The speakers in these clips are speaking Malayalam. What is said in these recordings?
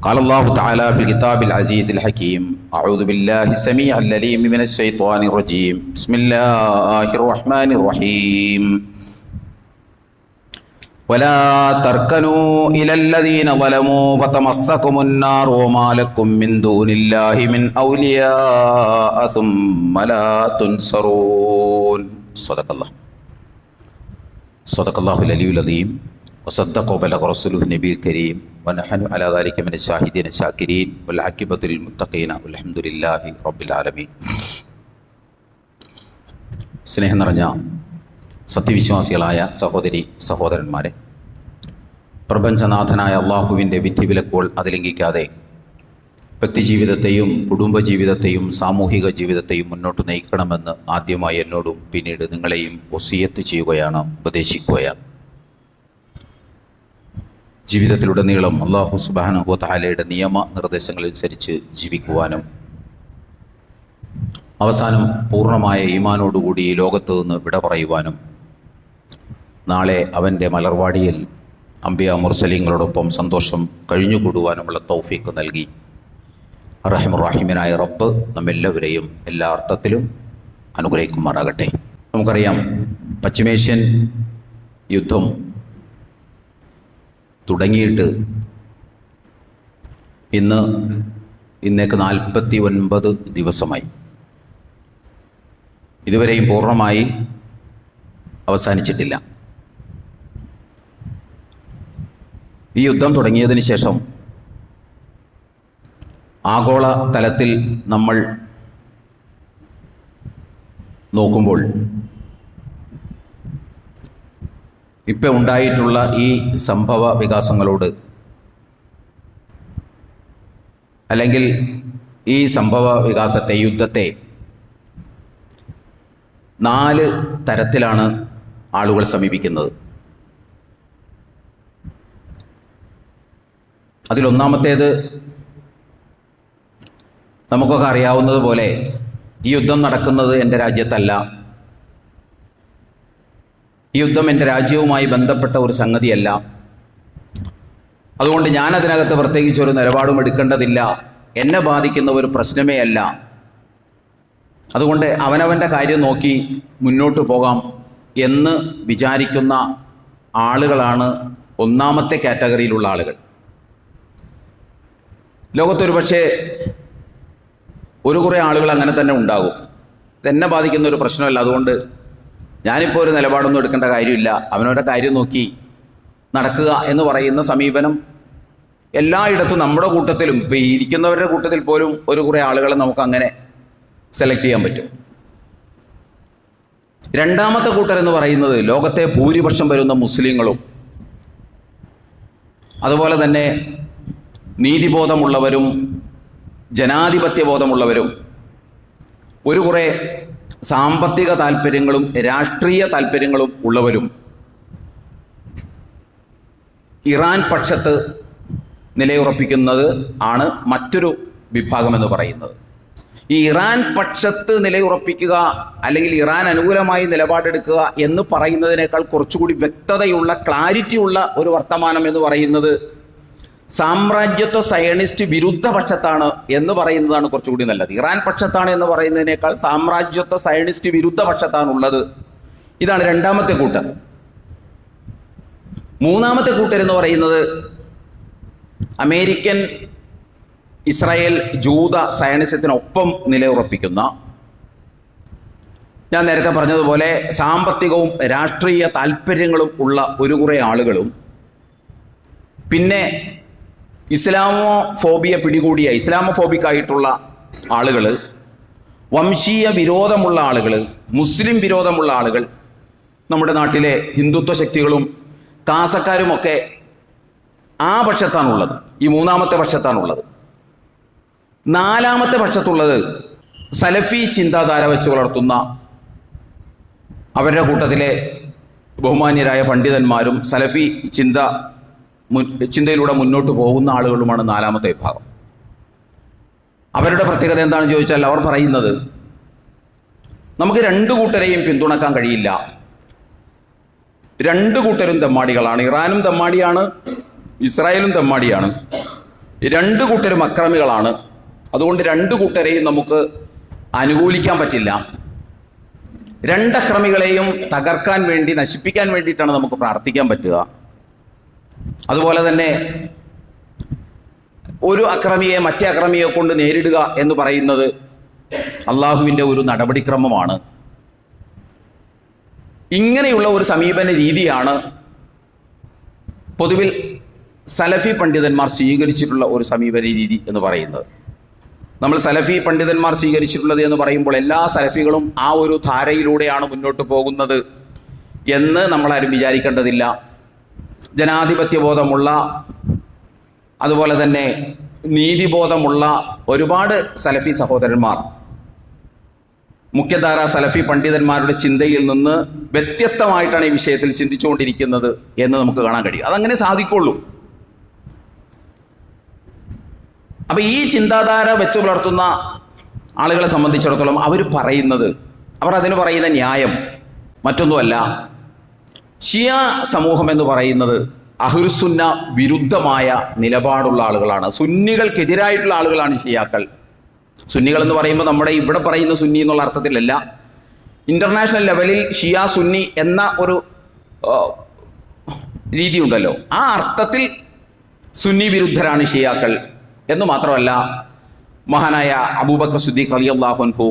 قال الله تعالى في الكتاب العزيز الحكيم أعوذ بالله السميع العليم من الشيطان الرجيم بسم الله الرحمن الرحيم ولا تركنوا إلى الذين ظلموا فتمسكم النار وما لكم من دون الله من أولياء ثم لا تنصرون صدق الله العلي العظيم وصدق وبلغ رسوله النبي الكريم ونحن على ذلك من الشاهدين الشاكرين والعاقبة للمتقين والحمد لله رب العالمين. സ്നേഹം നിറഞ്ഞ സത്യവിശ്വാസികളായ സഹോദരി സഹോദരന്മാരെ, പ്രപഞ്ചനാഥനായ അള്ളാഹുവിൻ്റെ വിധിവിലക്കുകൾ അതിലംഘിക്കാതെ വ്യക്തിജീവിതത്തെയും കുടുംബജീവിതത്തെയും സാമൂഹിക ജീവിതത്തെയും മുന്നോട്ട് നയിക്കണമെന്ന് ആദ്യമായി എന്നോടും പിന്നീട് നിങ്ങളെയും വസിയത്ത് ചെയ്യുകയാണ്, ഉപദേശിക്കുകയാണ്. ജീവിതത്തിലുടനീളം അല്ലാഹു സുബ്ഹാനഹു വ തആലയുടെ നിയമ നിർദ്ദേശങ്ങളനുസരിച്ച് ജീവിക്കുവാനും അവസാനം പൂർണ്ണമായ ഈമാനോടുകൂടി ഈ ലോകത്തു നിന്ന് വിട പറയുവാനും നാളെ അവൻ്റെ മലർവാടിയിൽ അംബിയ മുർസലീങ്ങളോടൊപ്പം സന്തോഷം കഴിഞ്ഞുകൂടുവാനുമുള്ള തൗഫീഖ് നൽകി റഹ്മുർ-റഹീമിനായ റബ്ബ് നമ്മെല്ലാവരെയും എല്ലാ അർത്ഥത്തിലും അനുഗ്രഹിക്കുമാറാകട്ടെ. നമുക്കറിയാം, പശ്ചിമേഷ്യൻ യുദ്ധം തുടങ്ങിയിട്ട് ഇന്നേക്ക് 49 ദിവസമായി. ഇതുവരെയും പൂർണ്ണമായി അവസാനിച്ചിട്ടില്ല. ഈ യുദ്ധം തുടങ്ങിയതിന് ശേഷം ആഗോള തലത്തിൽ നമ്മൾ നോക്കുമ്പോൾ ഇപ്പോൾ ഉണ്ടായിട്ടുള്ള ഈ സംഭവ വികാസങ്ങളോട്, അല്ലെങ്കിൽ ഈ സംഭവ വികാസത്തെ, യുദ്ധത്തെ 4 തരത്തിലാണ് ആളുകൾ സമീപിക്കുന്നത്. അതിലൊന്നാമത്തേത് നമുക്കൊക്കെ അറിയാവുന്നതുപോലെ, ഈ യുദ്ധം നടക്കുന്നത് എൻ്റെ രാജ്യത്തല്ല, ഈ യുദ്ധം എൻ്റെ രാജ്യവുമായി ബന്ധപ്പെട്ട ഒരു സംഗതിയല്ല, അതുകൊണ്ട് ഞാനതിനകത്ത് പ്രത്യേകിച്ച് ഒരു നിലപാടും എടുക്കേണ്ടതില്ല, എന്നെ ബാധിക്കുന്ന ഒരു പ്രശ്നമേ അല്ല, അതുകൊണ്ട് അവനവൻ്റെ കാര്യം നോക്കി മുന്നോട്ട് പോകാം എന്ന് വിചാരിക്കുന്ന ആളുകളാണ് ഒന്നാമത്തെ കാറ്റഗറിയിലുള്ള ആളുകൾ. ലോകത്തൊരു പക്ഷേ കുറേ ആളുകൾ അങ്ങനെ തന്നെ ഉണ്ടാകും. ഇതെന്നെ ബാധിക്കുന്ന ഒരു പ്രശ്നമല്ല, അതുകൊണ്ട് ഞാനിപ്പോൾ ഒരു നിലപാടൊന്നും എടുക്കേണ്ട കാര്യമില്ല, അവനവൻ്റെ കാര്യം നോക്കി നടക്കുക എന്ന് പറയുന്ന സമീപനം എല്ലായിടത്തും, നമ്മുടെ കൂട്ടത്തിലും, ഇപ്പോൾ ഈ ഇരിക്കുന്നവരുടെ കൂട്ടത്തിൽ പോലും കുറേ ആളുകളെ നമുക്ക് അങ്ങനെ സെലക്ട് ചെയ്യാൻ പറ്റും. രണ്ടാമത്തെ കൂട്ടരെന്ന് പറയുന്നത് ലോകത്തെ ഭൂരിപക്ഷം വരുന്ന മുസ്ലിങ്ങളും അതുപോലെ തന്നെ നീതിബോധമുള്ളവരും ജനാധിപത്യ ബോധമുള്ളവരും കുറേ സാമ്പത്തിക താല്പര്യങ്ങളും രാഷ്ട്രീയ താല്പര്യങ്ങളും ഉള്ളവരും ഇറാൻ പക്ഷത്ത് നിലയുറപ്പിക്കുന്നത് ആണ് മറ്റൊരു വിഭാഗമെന്ന് പറയുന്നത്. ഈ ഇറാൻ പക്ഷത്ത് നിലയുറപ്പിക്കുക അല്ലെങ്കിൽ ഇറാൻ അനുകൂലമായി നിലപാടെടുക്കുക എന്ന് പറയുന്നതിനേക്കാൾ കുറച്ചുകൂടി വ്യക്തതയുള്ള, ക്ലാരിറ്റിയുള്ള ഒരു വർത്തമാനം എന്ന് പറയുന്നത് സാമ്രാജ്യത്വ സയണിസ്റ്റ് വിരുദ്ധ പക്ഷത്താണ് എന്ന് പറയുന്നതാണ് കുറച്ചുകൂടി നല്ലത്. ഇറാൻ പക്ഷത്താണ് എന്ന് പറയുന്നതിനേക്കാൾ സാമ്രാജ്യത്വ സയണിസ്റ്റ് വിരുദ്ധ പക്ഷത്താണുള്ളത്. ഇതാണ് രണ്ടാമത്തെ കൂട്ടർ. മൂന്നാമത്തെ കൂട്ടരെന്ന് പറയുന്നത് അമേരിക്കൻ, ഇസ്രായേൽ, ജൂത സയണിസത്തിനൊപ്പം നിലയുറപ്പിക്കുന്ന, ഞാൻ നേരത്തെ പറഞ്ഞതുപോലെ സാമ്പത്തികവും രാഷ്ട്രീയ താല്പര്യങ്ങളും ഉള്ള കുറേ ആളുകളും, പിന്നെ ഇസ്ലാമോഫോബിയ പിടികൂടിയ, ഇസ്ലാമോഫോബിക്കായിട്ടുള്ള ആളുകൾ, വംശീയ വിരോധമുള്ള ആളുകൾ, മുസ്ലിം വിരോധമുള്ള ആളുകൾ, നമ്മുടെ നാട്ടിലെ ഹിന്ദുത്വ ശക്തികളും കാസക്കാരുമൊക്കെ ആ പക്ഷത്താണുള്ളത്. ഈ മൂന്നാമത്തെ പക്ഷത്താണുള്ളത്. നാലാമത്തെ പക്ഷത്തുള്ളത് സലഫി ചിന്താധാര വെച്ച് വളർത്തുന്ന, അവരുടെ കൂട്ടത്തിലെ ബഹുമാന്യരായ പണ്ഡിതന്മാരും സലഫി ചിന്തയിലൂടെ മുന്നോട്ട് പോകുന്ന ആളുകളുമാണ് നാലാമത്തെ വിഭാഗം. അവരുടെ പ്രത്യേകത എന്താണെന്ന് ചോദിച്ചാൽ, അവർ പറയുന്നത് നമുക്ക് 2 കൂട്ടരെയും പിന്തുണക്കാൻ കഴിയില്ല, രണ്ടു കൂട്ടരും തെമ്മാടികളാണ്. ഇറാനും തെമ്മാടിയാണ്, ഇസ്രായേലും തെമ്മാടിയാണ്. രണ്ടു കൂട്ടരും അക്രമികളാണ്. അതുകൊണ്ട് രണ്ടു കൂട്ടരെയും നമുക്ക് അനുകൂലിക്കാൻ പറ്റില്ല. രണ്ടക്രമികളെയും തകർക്കാൻ വേണ്ടി, നശിപ്പിക്കാൻ വേണ്ടിയിട്ടാണ് നമുക്ക് പ്രാർത്ഥിക്കാൻ പറ്റുക. അതുപോലെ തന്നെ ഒരു അക്രമിയെ മറ്റേ അക്രമിയെ കൊണ്ട് നേരിടുക എന്ന് പറയുന്നത് അള്ളാഹുവിൻ്റെ ഒരു നടപടിക്രമമാണ്. ഇങ്ങനെയുള്ള ഒരു സമീപന രീതിയാണ് പൊതുവിൽ സലഫി പണ്ഡിതന്മാർ സ്വീകരിച്ചിട്ടുള്ള ഒരു സമീപന രീതി എന്ന് പറയുന്നത്. നമ്മൾ സലഫി പണ്ഡിതന്മാർ സ്വീകരിച്ചിട്ടുള്ളത് എന്ന് പറയുമ്പോൾ എല്ലാ സലഫികളും ആ ഒരു ധാരയിലൂടെയാണ് മുന്നോട്ട് പോകുന്നത് എന്ന് നമ്മളാരും വിചാരിക്കേണ്ടതില്ല. ജനാധിപത്യബോധമുള്ള, അതുപോലെ തന്നെ നീതിബോധമുള്ള ഒരുപാട് സലഫി സഹോദരന്മാർ മുഖ്യധാര സലഫി പണ്ഡിതന്മാരുടെ ചിന്തയിൽ നിന്ന് വ്യത്യസ്തമായിട്ടാണ് ഈ വിഷയത്തിൽ ചിന്തിച്ചുകൊണ്ടിരിക്കുന്നത് എന്ന് നമുക്ക് കാണാൻ കഴിയും. അതങ്ങനെ സാധിക്കുള്ളൂ. അപ്പം ഈ ചിന്താധാര വെച്ച് പുലർത്തുന്ന ആളുകളെ സംബന്ധിച്ചിടത്തോളം അവർ അതിന് പറയുന്ന ന്യായം മറ്റൊന്നുമല്ല. ഷിയ സമൂഹം എന്ന് പറയുന്നത് അഹ്ലുസുന്ന വിരുദ്ധമായ നിലപാടുള്ള ആളുകളാണ്. സുന്നികൾക്കെതിരായിട്ടുള്ള ആളുകളാണ് ഷിയാക്കൾ. സുന്നികൾ എന്ന് പറയുമ്പോൾ നമ്മുടെ ഇവിടെ പറയുന്ന സുന്നി എന്നുള്ള അർത്ഥത്തിലല്ല. ഇൻ്റർനാഷണൽ ലെവലിൽ ഷിയ സുന്നി എന്ന ഒരു രീതിയുണ്ടല്ലോ, ആ അർത്ഥത്തിൽ സുന്നി വിരുദ്ധരാണ് ഷിയാക്കൾ എന്ന് മാത്രമല്ല, മഹാനായ അബൂബക്കർ സിദ്ദീഖ് റളിയല്ലാഹു അൻഹു,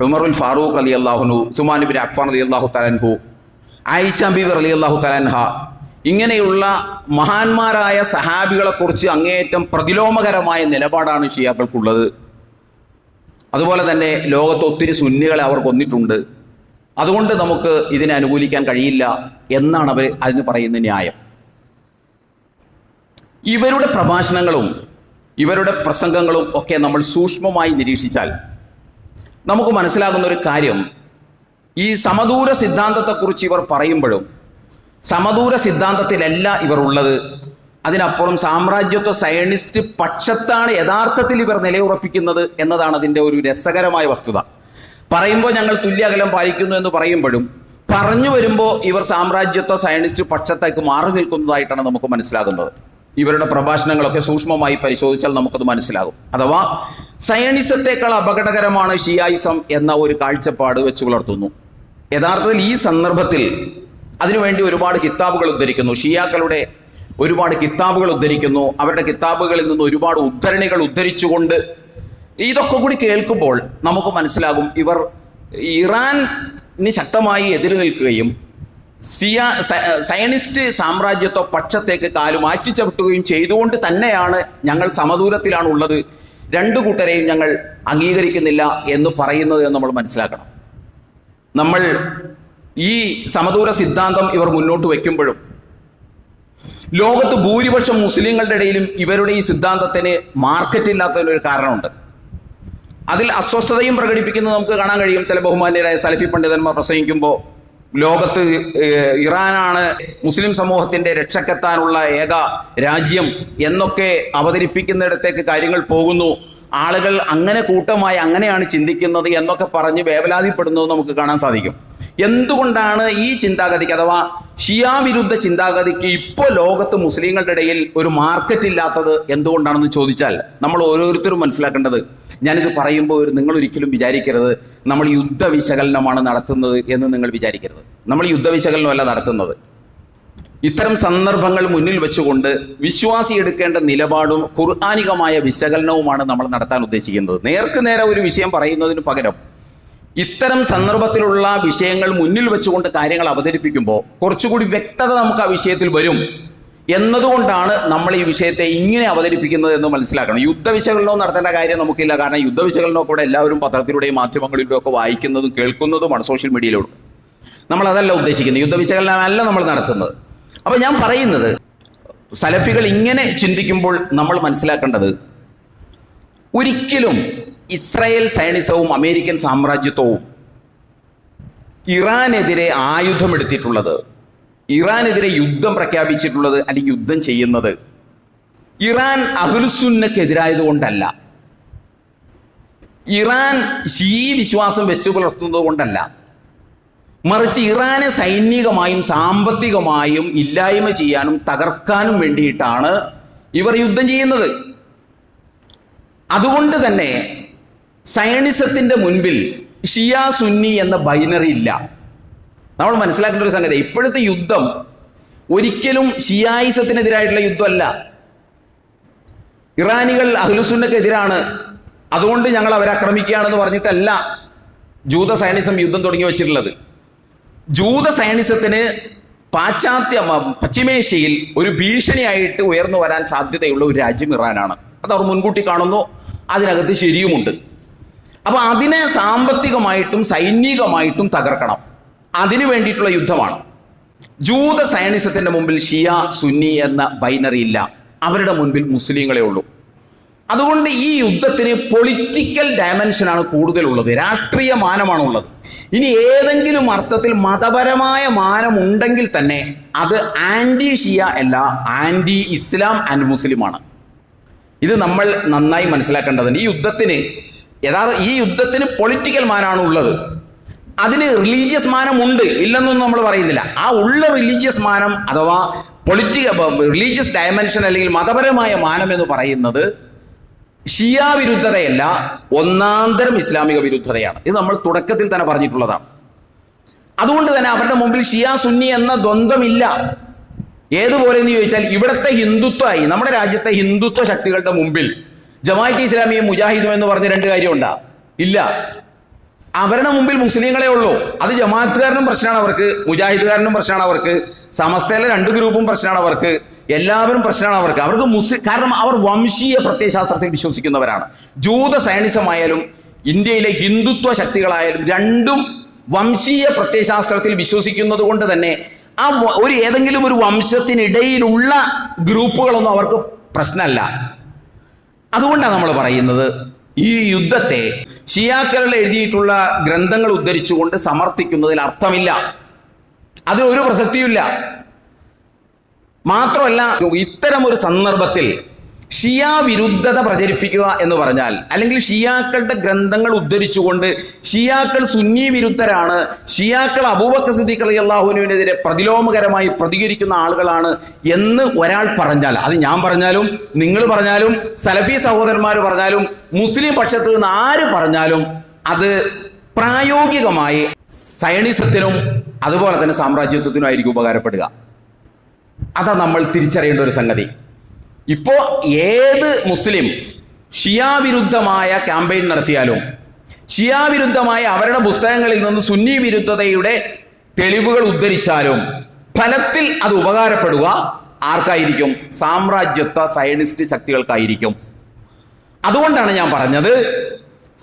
ഉമറുൽ ഫാറൂഖ് റളിയല്ലാഹു അൻഹു, ഉസ്മാൻ ഇബ്നു അഫ്ഫാൻ റളിയല്ലാഹു തആല അൻഹു, ആയിഷ ബീവി റളിയല്ലാഹു തആല അൻഹ, ഇങ്ങനെയുള്ള മഹാന്മാരായ സഹാബികളെക്കുറിച്ച് അങ്ങേയറ്റം പ്രതിലോമകരമായ നിലപാടാണ് ഷിയാക്കൾക്കുള്ളത്. അതുപോലെ തന്നെ ലോകത്ത് ഒത്തിരി സുന്നികളെ അവർ കൊന്നിട്ടുണ്ട്. അതുകൊണ്ട് നമുക്ക് ഇതിനെ അനുകൂലിക്കാൻ കഴിയില്ല എന്നാണ് അവർ അതിന് പറയുന്ന ന്യായം. ഇവരുടെ പ്രഭാഷണങ്ങളും ഇവരുടെ പ്രസംഗങ്ങളും ഒക്കെ നമ്മൾ സൂക്ഷ്മമായി നിരീക്ഷിച്ചാൽ നമുക്ക് മനസ്സിലാകുന്ന ഒരു കാര്യം, ഈ സമദൂര സിദ്ധാന്തത്തെക്കുറിച്ച് ഇവർ പറയുമ്പോഴും സമദൂര സിദ്ധാന്തത്തിലല്ല ഇവർ ഉള്ളത്. അതിനപ്പുറം സാമ്രാജ്യത്വ സയനിസ്റ്റ് പക്ഷത്താണ് യഥാർത്ഥത്തിൽ ഇവർ നിലയുറപ്പിക്കുന്നത് എന്നതാണ് അതിൻ്റെ ഒരു രസകരമായ വസ്തുത. പറയുമ്പോൾ ഞങ്ങൾ തുല്യ അകലം പാലിക്കുന്നു എന്ന് പറയുമ്പോഴും പറഞ്ഞു വരുമ്പോൾ ഇവർ സാമ്രാജ്യത്വ സയനിസ്റ്റ് പക്ഷത്തേക്ക് മാറി നിൽക്കുന്നതായിട്ടാണ് നമുക്ക് മനസ്സിലാകുന്നത്. ഇവരുടെ പ്രഭാഷണങ്ങളൊക്കെ സൂക്ഷ്മമായി പരിശോധിച്ചാൽ നമുക്കത് മനസ്സിലാകും. അഥവാ സയനിസത്തേക്കാൾ അപകടകരമാണ് ഷിയായിസം എന്ന ഒരു കാഴ്ചപ്പാട് വെച്ച് പുലർത്തുന്നു. യഥാർത്ഥത്തിൽ ഈ സന്ദർഭത്തിൽ അതിനുവേണ്ടി ഒരുപാട് കിതാബുകൾ ഉദ്ധരിക്കുന്നു. ഷിയാക്കളുടെ ഒരുപാട് കിതാബുകൾ ഉദ്ധരിക്കുന്നു. അവരുടെ കിതാബുകളിൽ നിന്ന് ഒരുപാട് ഉദ്ധരണികൾ ഉദ്ധരിച്ചുകൊണ്ട് ഇതൊക്കെ കൂടി കേൾക്കുമ്പോൾ നമുക്ക് മനസ്സിലാകും ഇവർ ഇറാന് ശക്തമായി എതിര് നിൽക്കുകയും സയനിസ്റ്റ് സാമ്രാജ്യത്വ പക്ഷത്തേക്ക് കാലു മാറ്റിച്ചവിട്ടുകയും ചെയ്തുകൊണ്ട് തന്നെയാണ് ഞങ്ങൾ സമദൂരത്തിലാണ് ഉള്ളത്, രണ്ടു കൂട്ടരെയും ഞങ്ങൾ അംഗീകരിക്കുന്നില്ല എന്ന് പറയുന്നത് എന്ന് നമ്മൾ മനസ്സിലാക്കണം. നമ്മൾ ഈ സമദൂര സിദ്ധാന്തം ഇവർ മുന്നോട്ട് വയ്ക്കുമ്പോഴും ലോകത്ത് ഭൂരിപക്ഷം മുസ്ലിങ്ങളുടെ ഇടയിലും ഇവരുടെ ഈ സിദ്ധാന്തത്തിന് മാർക്കറ്റില്ലാത്തതിനൊരു കാരണമുണ്ട്. അതിൽ അസ്വസ്ഥതയും പ്രകടിപ്പിക്കുന്നത് നമുക്ക് കാണാൻ കഴിയും. ചില ബഹുമാന്യരായ സലഫി പണ്ഡിതന്മാർ പ്രസംഗിക്കുമ്പോൾ ലോകത്ത് ഇറാനാണ് മുസ്ലിം സമൂഹത്തിൻ്റെ രക്ഷക്കെത്താനുള്ള ഏക രാജ്യം എന്നൊക്കെ അവതരിപ്പിക്കുന്നിടത്തേക്ക് കാര്യങ്ങൾ പോകുന്നു. ആളുകൾ അങ്ങനെ കൂട്ടമായി അങ്ങനെയാണ് ചിന്തിക്കുന്നത് എന്നൊക്കെ പറഞ്ഞ് വേവലാതിപ്പെടുന്നത് നമുക്ക് കാണാൻ സാധിക്കും. എന്തുകൊണ്ടാണ് ഈ ചിന്താഗതിക്ക് അഥവാ ഷിയ വിരുദ്ധ ചിന്താഗതിക്ക് ഇപ്പോൾ ലോകത്ത് മുസ്ലിങ്ങളുടെ ഇടയിൽ ഒരു മാർക്കറ്റ് ഇല്ലാത്തത് എന്തുകൊണ്ടാണെന്ന് ചോദിച്ചാൽ നമ്മൾ ഓരോരുത്തരും മനസ്സിലാക്കേണ്ടത്, ഞാനിത് പറയുമ്പോൾ നിങ്ങൾ ഒരിക്കലും വിചാരിക്കരുത് നമ്മൾ യുദ്ധവിശകലനമാണ് നടത്തുന്നത് എന്ന് നിങ്ങൾ വിചാരിക്കരുത്. നമ്മൾ യുദ്ധവിശകലനമല്ല നടത്തുന്നത്. ഇത്തരം സന്ദർഭങ്ങൾ മുന്നിൽ വെച്ചുകൊണ്ട് വിശ്വാസി എടുക്കേണ്ട നിലപാടും ഖുർആനികമായ വിശകലനവുമാണ് നമ്മൾ നടത്താൻ ഉദ്ദേശിക്കുന്നത്. നേർക്ക് നേരെ ഒരു വിഷയം പറയുന്നതിന് പകരം ഇത്തരം സന്ദർഭത്തിലുള്ള വിഷയങ്ങൾ മുന്നിൽ വെച്ചുകൊണ്ട് കാര്യങ്ങൾ അവതരിപ്പിക്കുമ്പോൾ കുറച്ചുകൂടി വ്യക്തത നമുക്ക് ആ വിഷയത്തിൽ വരും എന്നതുകൊണ്ടാണ് നമ്മൾ ഈ വിഷയത്തെ ഇങ്ങനെ അവതരിപ്പിക്കുന്നത് എന്ന് മനസ്സിലാക്കണം. യുദ്ധവിശകലനവും നടത്തേണ്ട കാര്യം നമുക്കില്ല. കാരണം യുദ്ധവിശകലനവും കൂടെ എല്ലാവരും പത്രത്തിലൂടെയും മാധ്യമങ്ങളിലൂടെയും ഒക്കെ വായിക്കുന്നതും കേൾക്കുന്നതുമാണ്, സോഷ്യൽ മീഡിയയിലൂടെ. നമ്മളതല്ല ഉദ്ദേശിക്കുന്നത്, യുദ്ധവിശകലനമല്ല നമ്മൾ നടത്തുന്നത്. അപ്പോൾ ഞാൻ പറയുന്നത്, സലഫികൾ ഇങ്ങനെ ചിന്തിക്കുമ്പോൾ നമ്മൾ മനസ്സിലാക്കേണ്ടത്, ഒരിക്കലും ഇസ്രായേൽ സയനിസവും അമേരിക്കൻ സാമ്രാജ്യത്വവും ഇറാനെതിരെ ആയുധമെടുത്തിട്ടുള്ളത്, ഇറാനെതിരെ യുദ്ധം പ്രഖ്യാപിച്ചിട്ടുള്ളത് അല്ലെങ്കിൽ യുദ്ധം ചെയ്യുന്നത് ഇറാൻ അഹ്ലുസുന്നക്കെതിരായതുകൊണ്ടല്ല, ഇറാൻ ഷീ വിശ്വാസം വെച്ചു പുലർത്തുന്നത് കൊണ്ടല്ല, മറിച്ച് ഇറാനെ സൈനികമായും സാമ്പത്തികമായും ഇല്ലായ്മ ചെയ്യാനും തകർക്കാനും വേണ്ടിയിട്ടാണ് ഇവർ യുദ്ധം ചെയ്യുന്നത്. അതുകൊണ്ട് തന്നെ സയണിസത്തിൻ്റെ മുൻപിൽ ഷിയ സുന്നി എന്ന ബൈനറി ഇല്ല. നമ്മൾ മനസ്സിലാക്കേണ്ട ഒരു സംഗതി, ഇപ്പോഴത്തെ യുദ്ധം ഒരിക്കലും ഷിയായിസത്തിനെതിരായിട്ടുള്ള യുദ്ധമല്ല. ഇറാനികൾ അഹ്ലുസുന്നക്കെതിരാണ്, അതുകൊണ്ട് ഞങ്ങൾ അവരെ ആക്രമിക്കുകയാണെന്ന് പറഞ്ഞിട്ടല്ല ജൂത സയണിസം യുദ്ധം തുടങ്ങി വെച്ചിട്ടുള്ളത്. ജൂത സയണിസത്തിന് പശ്ചിമേഷ്യയിൽ ഒരു ഭീഷണിയായിട്ട് ഉയർന്നു വരാൻ സാധ്യതയുള്ള ഒരു രാജ്യം ഇറാനാണ്. അത് അവർ മുൻകൂട്ടി കാണുന്നു, അതിനകത്ത് ശരിയുമുണ്ട്. അപ്പോൾ അതിനെ സാമ്പത്തികമായിട്ടും സൈനികമായിട്ടും തകർക്കണം, അതിനു വേണ്ടിയിട്ടുള്ള യുദ്ധമാണ്. ജൂത സയണിസത്തിൻ്റെ മുമ്പിൽ ഷിയ സുന്നി എന്ന ബൈനറി ഇല്ല, അവരുടെ മുൻപിൽ മുസ്ലിങ്ങളെ ഉള്ളൂ. അതുകൊണ്ട് ഈ യുദ്ധത്തിന് പൊളിറ്റിക്കൽ ഡയമെൻഷനാണ് കൂടുതലുള്ളത്, രാഷ്ട്രീയ മാനമാണുള്ളത്. ഇനി ഏതെങ്കിലും അർത്ഥത്തിൽ മതപരമായ മാനം ഉണ്ടെങ്കിൽ തന്നെ അത് ആൻറ്റി ഷിയ അല്ല, ആൻറ്റി ഇസ്ലാം ആൻഡ് മുസ്ലിമാണ്. ഇത് നമ്മൾ നന്നായി മനസ്സിലാക്കേണ്ടതുണ്ട്. ഈ യുദ്ധത്തിന് പൊളിറ്റിക്കൽ മാനമാണ് ഉള്ളത്. അതിന് റിലീജിയസ് മാനം ഉണ്ട്, ഇല്ലെന്നൊന്നും നമ്മൾ പറയുന്നില്ല. ആ ഉള്ള റിലീജിയസ് മാനം അഥവാ റിലീജിയസ് ഡയമെൻഷൻ അല്ലെങ്കിൽ മതപരമായ മാനം എന്ന് പറയുന്നത് ഷിയ വിരുദ്ധതയല്ല, ഒന്നാന്തരം ഇസ്ലാമിക വിരുദ്ധതയാണ്. ഇത് നമ്മൾ തുടക്കത്തിൽ തന്നെ പറഞ്ഞിട്ടുള്ളതാണ്. അതുകൊണ്ട് തന്നെ അവരുടെ മുമ്പിൽ ഷിയ സുന്നി എന്ന ദ്വന്ദ്വമില്ല. ഏതുപോലെ എന്ന് ചോദിച്ചാൽ, ഇവിടുത്തെ ഹിന്ദുത്വമായി നമ്മുടെ രാജ്യത്തെ ഹിന്ദുത്വ ശക്തികളുടെ മുമ്പിൽ ജമാഅത്ത് ഇസ്ലാമിയും മുജാഹിദും എന്ന് പറഞ്ഞ രണ്ട് കാര്യമുണ്ടാ? ഇല്ല. അവരുടെ മുമ്പിൽ മുസ്ലിങ്ങളെ ഉള്ളൂ. അത് ജമാഅത്തുകാരനും പ്രശ്നമാണ് അവർക്ക്, മുജാഹിദുകാരനും പ്രശ്നമാണ് അവർക്ക്, സമസ്തയിലെ രണ്ട് ഗ്രൂപ്പും പ്രശ്നമാണ് അവർക്ക്, എല്ലാവരും പ്രശ്നമാണ് അവർക്ക്. കാരണം അവർ വംശീയ പ്രത്യയശാസ്ത്രത്തിൽ വിശ്വസിക്കുന്നവരാണ്. ജൂത സയണിസമായാലും ഇന്ത്യയിലെ ഹിന്ദുത്വ ശക്തികളായാലും രണ്ടും വംശീയ പ്രത്യയശാസ്ത്രത്തിൽ വിശ്വസിക്കുന്നത് കൊണ്ട് തന്നെ ആ ഏതെങ്കിലും ഒരു വംശത്തിനിടയിലുള്ള ഗ്രൂപ്പുകളൊന്നും അവർക്ക് പ്രശ്നമല്ല. അതുകൊണ്ടാണ് നമ്മൾ പറയുന്നത്, ഈ യുദ്ധത്തെ ഷിയാക്കൾ എഴുതിയിട്ടുള്ള ഗ്രന്ഥങ്ങൾ ഉദ്ധരിച്ചുകൊണ്ട് സമർത്ഥിക്കുന്നതിൽ അർത്ഥമില്ല, അതിനൊരു പ്രസക്തിയുമില്ല. മാത്രമല്ല, ഇത്തരമൊരു സന്ദർഭത്തിൽ ഷിയ വിരുദ്ധത പ്രചരിപ്പിക്കുക എന്ന് പറഞ്ഞാൽ, അല്ലെങ്കിൽ ഷിയാക്കളുടെ ഗ്രന്ഥങ്ങൾ ഉദ്ധരിച്ചുകൊണ്ട് ഷിയാക്കൾ സുന്നി വിരുദ്ധരാണ്, ഷിയാക്കൾ അബൂബക്കർ സിദ്ദീഖ് റളിയല്ലാഹുവിനെതിരെ പ്രതിലോമകരമായി പ്രതികരിക്കുന്ന ആളുകളാണ് എന്ന് ഒരാൾ പറഞ്ഞാൽ, അത് ഞാൻ പറഞ്ഞാലും നിങ്ങൾ പറഞ്ഞാലും സലഫി സഹോദരന്മാർ പറഞ്ഞാലും മുസ്ലിം പക്ഷത്ത് നിന്ന് ആര് പറഞ്ഞാലും അത് പ്രായോഗികമായി സയണിസത്തിനും അതുപോലെ തന്നെ സാമ്രാജ്യത്വത്തിനും ആയിരിക്കും ഉപകാരപ്പെടുക. അതാ നമ്മൾ തിരിച്ചറിയേണ്ട ഒരു സംഗതി. ഇപ്പോൾ ഏത് മുസ്ലിം ഷിയ വിരുദ്ധമായ ക്യാമ്പയിൻ നടത്തിയാലും, ഷിയ വിരുദ്ധമായ അവരുടെ പുസ്തകങ്ങളിൽ നിന്ന് സുന്നി വിരുദ്ധതയുടെ തെളിവുകൾ ഉദ്ധരിച്ചാലും ഫലത്തിൽ അത് ഉപകാരപ്പെടുക ആർക്കായിരിക്കും? സാമ്രാജ്യത്വ സയനിസ്റ്റ് ശക്തികൾക്കായിരിക്കും. അതുകൊണ്ടാണ് ഞാൻ പറഞ്ഞത്,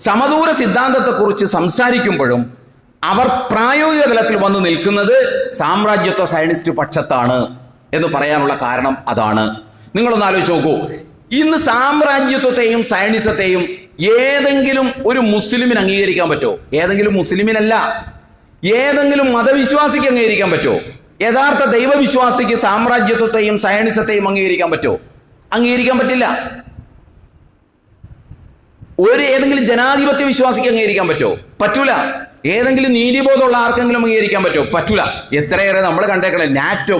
സമദൂര സിദ്ധാന്തത്തെക്കുറിച്ച് സംസാരിക്കുമ്പോഴും അവർ പ്രായോഗിക തലത്തിൽ വന്ന് നിൽക്കുന്നത് സാമ്രാജ്യത്വ സയനിസ്റ്റ് പക്ഷത്താണ് എന്ന് പറയാനുള്ള കാരണം അതാണ്. നിങ്ങളൊന്ന് ആലോചിച്ച് നോക്കൂ, ഇന്ന് സാമ്രാജ്യത്വത്തെയും സയനിസത്തെയും ഏതെങ്കിലും ഒരു മുസ്ലിമിന് അംഗീകരിക്കാൻ പറ്റുമോ? ഏതെങ്കിലും മുസ്ലിമിനല്ല, ഏതെങ്കിലും മതവിശ്വാസിക്ക് അംഗീകരിക്കാൻ പറ്റുമോ? യഥാർത്ഥ ദൈവവിശ്വാസിക്ക് സാമ്രാജ്യത്വത്തെയും സയനിസത്തെയും അംഗീകരിക്കാൻ പറ്റുമോ? അംഗീകരിക്കാൻ പറ്റില്ല. ഏതെങ്കിലും ജനാധിപത്യ വിശ്വാസിക്ക് അംഗീകരിക്കാൻ പറ്റുമോ? പറ്റൂല. ഏതെങ്കിലും നീതിബോധമുള്ള ആർക്കെങ്കിലും അംഗീകരിക്കാൻ പറ്റുമോ? പറ്റൂല. എത്രയേറെ നമ്മൾ കണ്ടേക്കണേ, നാറ്റോ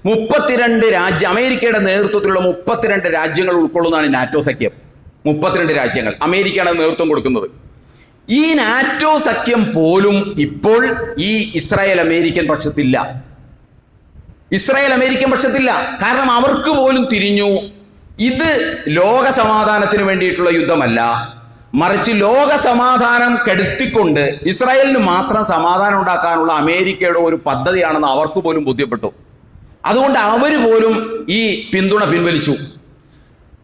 32 രാജ്യം, അമേരിക്കയുടെ നേതൃത്വത്തിലുള്ള 32 രാജ്യങ്ങൾ ഉൾക്കൊള്ളുന്നതാണ് നാറ്റോ സഖ്യം. 32 രാജ്യങ്ങൾ, അമേരിക്കയാണ് നേതൃത്വം കൊടുക്കുന്നത്. ഈ നാറ്റോ സഖ്യം പോലും ഇപ്പോൾ ഈ ഇസ്രായേൽ അമേരിക്കൻ പക്ഷത്തില്ല. കാരണം അവർക്ക് പോലും തിരിഞ്ഞു, ഇത് ലോക സമാധാനത്തിന് വേണ്ടിയിട്ടുള്ള യുദ്ധമല്ല, മറിച്ച് ലോക സമാധാനം കെടുത്തിക്കൊണ്ട് ഇസ്രായേലിന് മാത്രം സമാധാനം ഉണ്ടാക്കാനുള്ള അമേരിക്കയുടെ ഒരു പദ്ധതിയാണെന്ന് അവർക്ക് പോലും ബോധ്യപ്പെട്ടു. അതുകൊണ്ട് അവർ പോലും ഈ പിന്തുണ പിൻവലിച്ചു.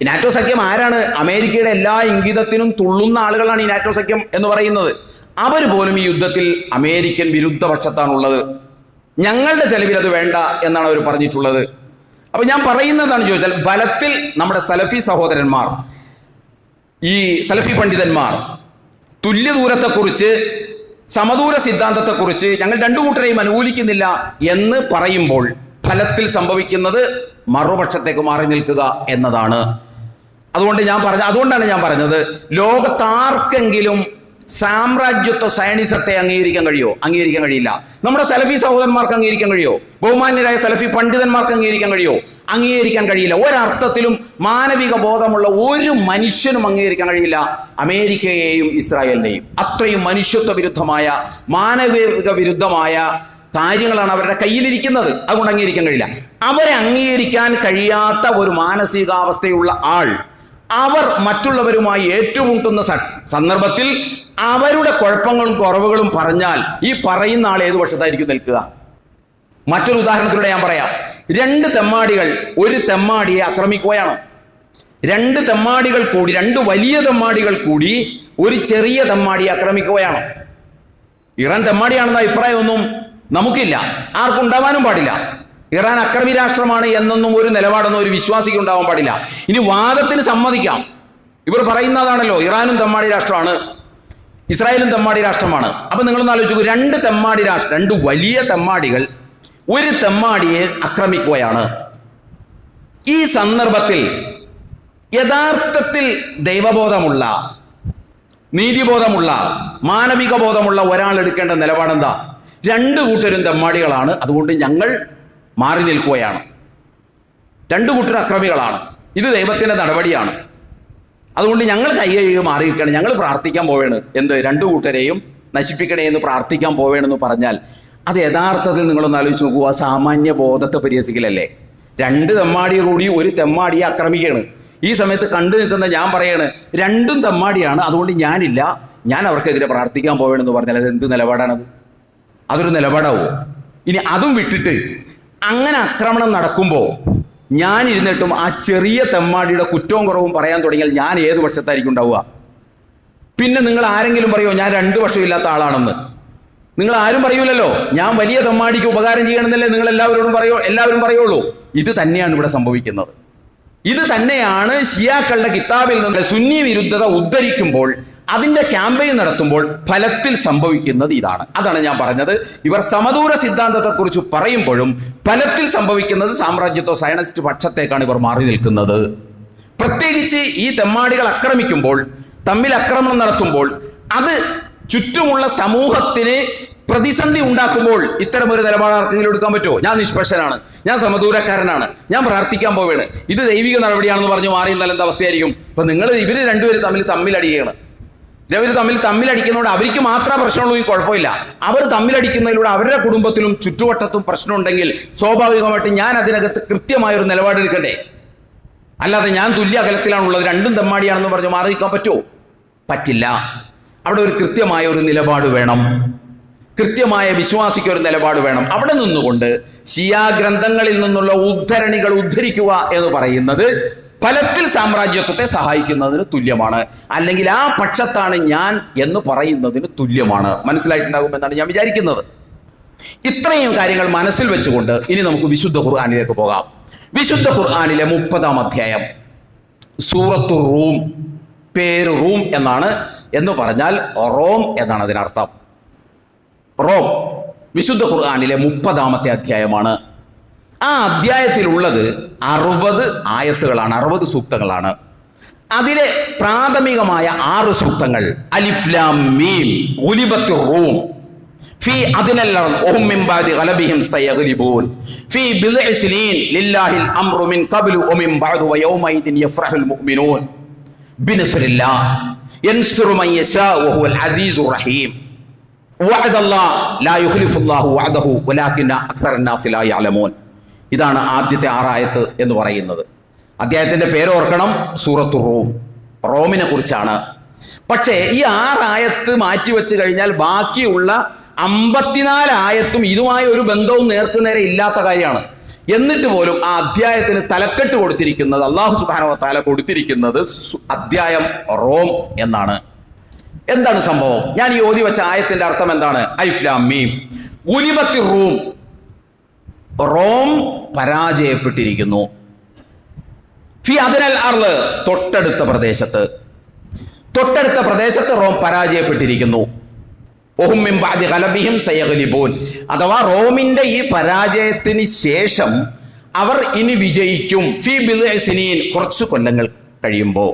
നാറ്റോ സഖ്യം ആരാണ്? അമേരിക്കയുടെ എല്ലാ ഇംഗിതത്തിനും തുള്ളുന്ന ആളുകളാണ് ഈ നാറ്റോ സഖ്യം എന്ന് പറയുന്നത്. അവർ പോലും ഈ യുദ്ധത്തിൽ അമേരിക്കൻ വിരുദ്ധ പക്ഷത്താണുള്ളത്. ഞങ്ങളുടെ ചെലവിൽ അത് വേണ്ട എന്നാണ് അവർ പറഞ്ഞിട്ടുള്ളത്. അപ്പൊ ഞാൻ പറയുന്നതാണ് ചോദിച്ചാൽ, ബലത്തിൽ നമ്മുടെ സലഫി സഹോദരന്മാർ, ഈ സലഫി പണ്ഡിതന്മാർ തുല്യദൂരത്തെക്കുറിച്ച്, സമദൂര സിദ്ധാന്തത്തെക്കുറിച്ച് ഞങ്ങൾ രണ്ടു കൂട്ടരെയും അനുകൂലിക്കുന്നില്ല എന്ന് പറയുമ്പോൾ ഫലത്തിൽ സംഭവിക്കുന്നത് മറുപക്ഷത്തേക്ക് മാറി നിൽക്കുക എന്നതാണ്. അതുകൊണ്ടാണ് ഞാൻ പറഞ്ഞത്, ലോകത്താർക്കെങ്കിലും സാമ്രാജ്യത്വ സയനിസത്തെ അംഗീകരിക്കാൻ കഴിയുമോ? അംഗീകരിക്കാൻ കഴിയില്ല. നമ്മുടെ സലഫി സഹോദരന്മാർക്ക് അംഗീകരിക്കാൻ കഴിയുമോ? ബഹുമാന്യരായ സലഫി പണ്ഡിതന്മാർക്ക് അംഗീകരിക്കാൻ കഴിയുമോ? അംഗീകരിക്കാൻ കഴിയില്ല. ഒരർത്ഥത്തിലും മാനവിക ബോധമുള്ള ഒരു മനുഷ്യനും അംഗീകരിക്കാൻ കഴിയില്ല അമേരിക്കയെയും ഇസ്രായേലിനെയും. അത്രയും മനുഷ്യത്വ വിരുദ്ധമായ, മാനവിക വിരുദ്ധമായ കാര്യങ്ങളാണ് അവരുടെ കയ്യിലിരിക്കുന്നത്. അതുകൊണ്ട് അംഗീകരിക്കാൻ കഴിയില്ല. അവരെ അംഗീകരിക്കാൻ കഴിയാത്ത ഒരു മാനസികാവസ്ഥയുള്ള ആൾ അവർ മറ്റുള്ളവരുമായി ഏറ്റുമുട്ടുന്ന സന്ദർഭത്തിൽ അവരുടെ കുഴപ്പങ്ങളും കുറവുകളും പറഞ്ഞാൽ ഈ പറയുന്ന ആൾ ഏതു പക്ഷത്തായിരിക്കും നിൽക്കുക? മറ്റൊരു ഉദാഹരണത്തിലൂടെ ഞാൻ പറയാം. രണ്ട് തെമ്മാടികൾ ഒരു തെമ്മാടിയെ ആക്രമിക്കുകയാണ്. രണ്ട് തെമ്മാടികൾ കൂടി, രണ്ട് വലിയ തെമ്മാടികൾ കൂടി ഒരു ചെറിയ തെമ്മാടിയെ ആക്രമിക്കുകയാണ്. ഇറാൻ തെമ്മാടിയാണെന്ന അഭിപ്രായമൊന്നും നമുക്കില്ല, ആർക്കും ഉണ്ടാവാനും പാടില്ല. ഇറാൻ അക്രമി രാഷ്ട്രമാണ് എന്നൊന്നും ഒരു നിലപാടൊന്നും ഒരു വിശ്വാസിക്ക് ഉണ്ടാവാൻ പാടില്ല. ഇനി വാദത്തിന് സമ്മതിക്കാം, ഇവർ പറയുന്നതാണല്ലോ ഇറാനും തെമ്മാടി രാഷ്ട്രമാണ്, ഇസ്രായേലും തെമ്മാടി രാഷ്ട്രമാണ്. അപ്പൊ നിങ്ങളൊന്ന് ആലോചിച്ചു, രണ്ട് തെമ്മാടി രാഷ്ട്രം, രണ്ട് വലിയ തെമ്മാടികൾ ഒരു തെമ്മാടിയെ ആക്രമിക്കുകയാണ്. ഈ സന്ദർഭത്തിൽ യഥാർത്ഥത്തിൽ ദൈവബോധമുള്ള, നീതിബോധമുള്ള, മാനവിക ബോധമുള്ള ഒരാൾ എടുക്കേണ്ട നിലപാടെന്താ? രണ്ടു കൂട്ടരും തെമ്മാടികളാണ്, അതുകൊണ്ട് ഞങ്ങൾ മാറി നിൽക്കുകയാണ്. രണ്ടു കൂട്ടർ അക്രമികളാണ്, ഇത് ദൈവത്തിന്റെ നടപടിയാണ്, അതുകൊണ്ട് ഞങ്ങൾ കൈകഴുകി മാറി നിൽക്കുകയാണ്, ഞങ്ങൾ പ്രാർത്ഥിക്കാൻ പോവേണ്. എന്ത്? രണ്ടു കൂട്ടരെയും നശിപ്പിക്കണേ എന്ന് പ്രാർത്ഥിക്കാൻ പോവേണെന്ന് പറഞ്ഞാൽ അത് യഥാർത്ഥത്തിൽ നിങ്ങളൊന്ന് ആലോചിച്ച് നോക്കുക, സാമാന്യ ബോധത്തെ പരിഹസിക്കലല്ലേ? രണ്ട് തെമ്മാടി കൂടി ഒരു തെമ്മാടിയെ ആക്രമിക്കുകയാണ്. ഈ സമയത്ത് കണ്ടു നിൽക്കുന്ന ഞാൻ പറയാണ് രണ്ടും തെമ്മാടിയാണ്, അതുകൊണ്ട് ഞാനില്ല, ഞാൻ അവർക്കെതിരെ പ്രാർത്ഥിക്കാൻ പോവേണെന്ന് പറഞ്ഞാൽ അത് എന്ത് നിലപാടാണത്? അതൊരു നിലപാടാവോ? ഇനി അതും വിട്ടിട്ട് അങ്ങനെ ആക്രമണം നടക്കുമ്പോൾ ഞാൻ ഇരുന്നിട്ടും ആ ചെറിയ തെമ്മാടിയുടെ കുറ്റവും കുറവും പറയാൻ തുടങ്ങിയാൽ ഞാൻ ഏത് പക്ഷത്തായിരിക്കും ഉണ്ടാവുക? പിന്നെ നിങ്ങൾ ആരെങ്കിലും പറയുമോ ഞാൻ 2 വർഷമില്ലാത്ത ആളാണെന്ന്? നിങ്ങൾ ആരും പറയൂലല്ലോ. ഞാൻ വലിയ തെമ്മാടിക്ക് ഉപകാരം ചെയ്യണമെന്നല്ലേ നിങ്ങൾ എല്ലാവരും പറയുള്ളൂ. ഇത് തന്നെയാണ് ഇവിടെ സംഭവിക്കുന്നത്. ഇത് തന്നെയാണ് ഷിയാക്കളുടെ കിതാബിൽ നിന്ന് സുന്നി വിരുദ്ധത ഉദ്ധരിക്കുമ്പോൾ, അതിന്റെ ക്യാമ്പയിൻ നടത്തുമ്പോൾ ഫലത്തിൽ സംഭവിക്കുന്നത് ഇതാണ്. അതാണ് ഞാൻ പറഞ്ഞത്. ഇവർ സമദൂര സിദ്ധാന്തത്തെക്കുറിച്ച് പറയുമ്പോഴും ഫലത്തിൽ സംഭവിക്കുന്നത് സാമ്രാജ്യത്വ സയനിസ്റ്റ് പക്ഷത്തേക്കാണ് ഇവർ മാറി നിൽക്കുന്നത്. പ്രത്യേകിച്ച് ഈ തെമ്മാടികൾ ആക്രമിക്കുമ്പോൾ, തമ്മിൽ ആക്രമണം നടത്തുമ്പോൾ, അത് ചുറ്റുമുള്ള സമൂഹത്തിന് പ്രതിസന്ധി ഉണ്ടാക്കുമ്പോൾ ഇത്തരമൊരു നിലപാട് ആർക്കെങ്കിലും എടുക്കാൻ പറ്റുമോ? ഞാൻ നിഷ്പക്ഷനാണ്, ഞാൻ സമദൂരക്കാരനാണ്, ഞാൻ പ്രാർത്ഥിക്കാൻ പോവുകയാണ്, ഇത് ദൈവിക നടപടിയാണെന്ന് പറഞ്ഞ് മാറി എന്നാൽ എന്താ അവസ്ഥയായിരിക്കും? ഇപ്പൊ ഇവർ രണ്ടുപേരും തമ്മിലടിക്കുകയാണ്. ഇവർ തമ്മിലടിക്കുന്നതോടെ അവർക്ക് മാത്രമേ പ്രശ്നമുള്ളൂ, ഈ കുഴപ്പമില്ല. അവർ തമ്മിലടിക്കുന്നതിലൂടെ അവരുടെ കുടുംബത്തിലും ചുറ്റുവട്ടത്തും പ്രശ്നമുണ്ടെങ്കിൽ സ്വാഭാവികമായിട്ട് ഞാൻ അതിനകത്ത് കൃത്യമായൊരു നിലപാടെടുക്കണ്ടേ? അല്ലാതെ ഞാൻ തുല്യ അകലത്തിലാണുള്ളത്, രണ്ടും തെമ്മാടിയാണെന്ന് പറഞ്ഞ് മാറി നിൽക്കാൻ പറ്റുമോ? പറ്റില്ല. അവിടെ ഒരു കൃത്യമായ ഒരു നിലപാട് വേണം, കൃത്യമായ വിശ്വാസിക്ക് ഒരു നിലപാട് വേണം. അവിടെ നിന്നുകൊണ്ട് ഷിയാ ഗ്രന്ഥങ്ങളിൽ നിന്നുള്ള ഉദ്ധരണികൾ ഉദ്ധരിക്കുക എന്ന് പറയുന്നത് ഫലത്തിൽ സാമ്രാജ്യത്വത്തെ സഹായിക്കുന്നതിന് തുല്യമാണ്, അല്ലെങ്കിൽ ആ പക്ഷത്താണ് ഞാൻ എന്ന് പറയുന്നതിന് തുല്യമാണ്. മനസ്സിലായിട്ടുണ്ടാകുമെന്നാണ് ഞാൻ വിചാരിക്കുന്നത്. ഇത്രയും കാര്യങ്ങൾ മനസ്സിൽ വെച്ചുകൊണ്ട് ഇനി നമുക്ക് വിശുദ്ധ ഖുർആനിലേക്ക് പോകാം. വിശുദ്ധ ഖുർആനിലെ 30-ാം അധ്യായം സൂറത്തു റൂം, പേര് റൂം എന്നാണ്, എന്ന് പറഞ്ഞാൽ റോം എന്നാണ് അതിനർത്ഥം. റോം വിശുദ്ധ ഖുർആനിലെ 30-ാമത്തെ അധ്യായമാണ്. ആ അധ്യായത്തിലുള്ളത് 60 ആയത്തുകളാണ്, 60 സൂക്തങ്ങളാണ്. അതിലെ പ്രാഥമികമായ 6 സൂക്തങ്ങൾ അലിഫ് ലാം മീം ഗുലിബത്തു റൂം ഫീ അദ്നൽ അർദ് വഹും മിൻ ബഅദി ഗലബിഹിം സയഗ്ലിബൂൻ ഫീ ബിദ്ഇ സിനീൻ ലില്ലാഹിൽ അംറു മിൻ ഖബ്ലു വമിൻ ബഅദു വയൗമഇദിൻ യഫ്റഹുൽ മുഅ്മിനൂൻ ബിനസ്രില്ലാഹ് യൻസുറു മൻ യശാ വഹുവൽ അസീസുർ റഹീം വഅദല്ലാഹ് ലാ യുഖ്ലിഫുല്ലാഹു വഅദഹു വലാകിന്ന അക്സറൻ നാസി ലാ യഅലമൂൻ. ഇതാണ് ആദ്യത്തെ 6 ആയത്ത് എന്ന് പറയുന്നത്. അധ്യായത്തിന്റെ പേര് ഓർക്കണം, സൂറത്തു റൂം, റോമിനെ കുറിച്ചാണ്. പക്ഷേ ഈ 6 ആയത്ത് മാറ്റിവെച്ച് കഴിഞ്ഞാൽ ബാക്കിയുള്ള 54 ആയത്തും ഇതുമായി ഒരു ബന്ധവും നേർക്കുനേരെ ഇല്ലാത്ത കാര്യമാണ്. എന്നിട്ട് പോലും ആ അധ്യായത്തിന് തലക്കെട്ട് കൊടുത്തിരിക്കുന്നത്, അല്ലാഹു സുബ്ഹാനഹു വ തആല കൊടുത്തിരിക്കുന്നത് അധ്യായം റോം എന്നാണ്. എന്താണ് സംഭവം? ഞാൻ ഈ ഓതി വെച്ച ആയത്തിന്റെ അർത്ഥം എന്താണ്? അലിഫ് ലാം മീം ഗുലിബത്തി റൂം, റോം പരാജയപ്പെട്ടിരിക്കുന്നു. ഫി അദ്നൽ അർള്, തൊട്ടടുത്ത പ്രദേശത്ത് റോം പരാജയപ്പെട്ടിരിക്കുന്നു. വഹും മിൻ ബഅദി ഗലബിഹിം സയഗ്ലിബൂൻ, അഥവാ റോമിന്റെ ഈ പരാജയത്തിന് ശേഷം അവർ ഇനി വിജയിക്കും. ഫി ബിദ്ഇ സിനീൻ, കുറച്ച് കൊല്ലങ്ങൾ കഴിയുമ്പോൾ.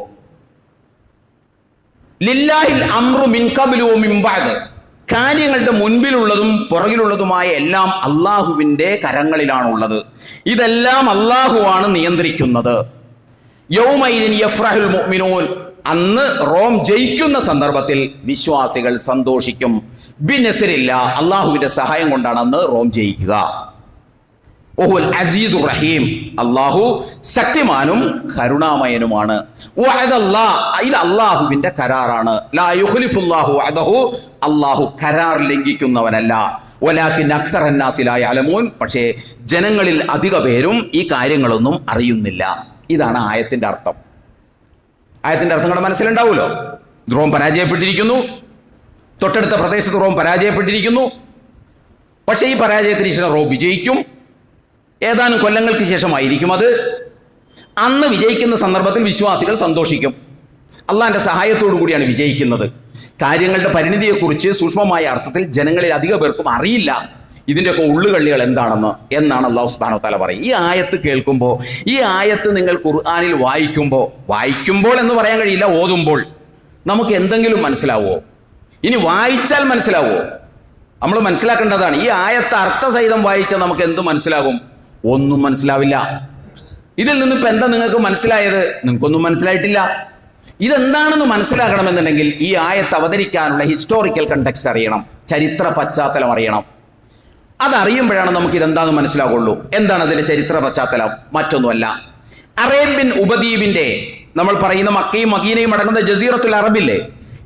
ലില്ലാഹിൽ അംറു മിൻ ഖബ്ലു വ മിൻ ബഅദ്, കാര്യങ്ങളുടെ മുൻപിലുള്ളതും പുറകിലുള്ളതുമായ എല്ലാം അള്ളാഹുവിൻ്റെ കരങ്ങളിലാണുള്ളത്. ഇതെല്ലാം അള്ളാഹുവാണ് നിയന്ത്രിക്കുന്നത്. യൗമൈദിൻ യഫ്റഹുൽ മുഅ്മിനൂൻ, അന്ന് റോം ജയിക്കുന്ന സന്ദർഭത്തിൽ വിശ്വാസികൾ സന്തോഷിക്കും. ബിനസ്രില്ല, അള്ളാഹുവിൻ്റെ സഹായം കൊണ്ടാണ് അന്ന് റോം ജയിക്കുക. ഓഹുൽ അസീസുർ റഹീം, അള്ളാഹു ശക്തിമാനും കരുണാമയനുമാണ്. ഇത് അള്ളാഹുവിന്റെ കരാറാണ്. ലാ യുഖ്ലിഫുല്ലാഹു വഅദഹു, അള്ളാഹു കരാർ ലംഘിക്കുന്നവനല്ല. വലാകിൻ അക്സറന്നാസി ലാ യഅലമൂൻ, പക്ഷേ ജനങ്ങളിൽ അധിക പേരും ഈ കാര്യങ്ങളൊന്നും അറിയുന്നില്ല. ഇതാണ് ആയത്തിന്റെ അർത്ഥം. ആയത്തിന്റെ അർത്ഥം കൂടെ മനസ്സിലുണ്ടാവുമല്ലോ. റോം പരാജയപ്പെട്ടിരിക്കുന്നു, തൊട്ടടുത്ത പ്രദേശത്ത് റോം പരാജയപ്പെട്ടിരിക്കുന്നു. പക്ഷേ ഈ പരാജയത്തിന് ശേഷം റോം വിജയിക്കും. ഏതാനും കൊല്ലങ്ങൾക്ക് ശേഷമായിരിക്കും അത്. അന്ന് വിജയിക്കുന്ന സന്ദർഭത്തിൽ വിശ്വാസികൾ സന്തോഷിക്കും. അള്ളാഹിൻ്റെ സഹായത്തോടു കൂടിയാണ് വിജയിക്കുന്നത്. കാര്യങ്ങളുടെ പരിണിതിയെക്കുറിച്ച് സൂക്ഷ്മമായ അർത്ഥത്തിൽ ജനങ്ങളിൽ അധിക പേർക്കും അറിയില്ല ഇതിൻ്റെയൊക്കെ ഉള്ളുകള്ളികൾ എന്താണെന്ന് എന്നാണ് അള്ളാഹു സുബ്ഹാനഹു വ തആല പറയുക. ഈ ആയത്ത് കേൾക്കുമ്പോൾ, ഈ ആയത്ത് നിങ്ങൾ ഖുർആനിൽ വായിക്കുമ്പോൾ എന്ന് പറയാൻ കഴിയില്ല, ഓതുമ്പോൾ നമുക്ക് എന്തെങ്കിലും മനസ്സിലാവുമോ? ഇനി വായിച്ചാൽ മനസ്സിലാവുമോ? നമ്മൾ മനസ്സിലാക്കേണ്ടതാണ്. ഈ ആയത്ത് അർത്ഥസഹിതം വായിച്ചാൽ നമുക്ക് എന്ത് മനസ്സിലാകും? ഒന്നും മനസ്സിലാവില്ല. ഇതിൽ നിന്നിപ്പോൾ എന്താ നിങ്ങൾക്ക് മനസ്സിലായത്? നിങ്ങൾക്കൊന്നും മനസ്സിലായിട്ടില്ല. ഇതെന്താണെന്ന് മനസ്സിലാക്കണമെന്നുണ്ടെങ്കിൽ ഈ ആയത്ത് അവതരിക്കാനുള്ള ഹിസ്റ്റോറിക്കൽ കണ്ടെക്സ്റ്റ് അറിയണം, ചരിത്ര പശ്ചാത്തലം അറിയണം. അതറിയുമ്പോഴാണ് നമുക്ക് ഇതെന്താണെന്ന് മനസ്സിലാകുള്ളൂ. എന്താണ് അതിൻ്റെ ചരിത്ര പശ്ചാത്തലം? മറ്റൊന്നുമല്ല, അറേബ്യൻ ഉപദ്വീപിൻ്റെ, നമ്മൾ പറയുന്ന മക്കയും മദീനയും അടങ്ങുന്ന ജസീറത്തുൽ അറബില്ലേ,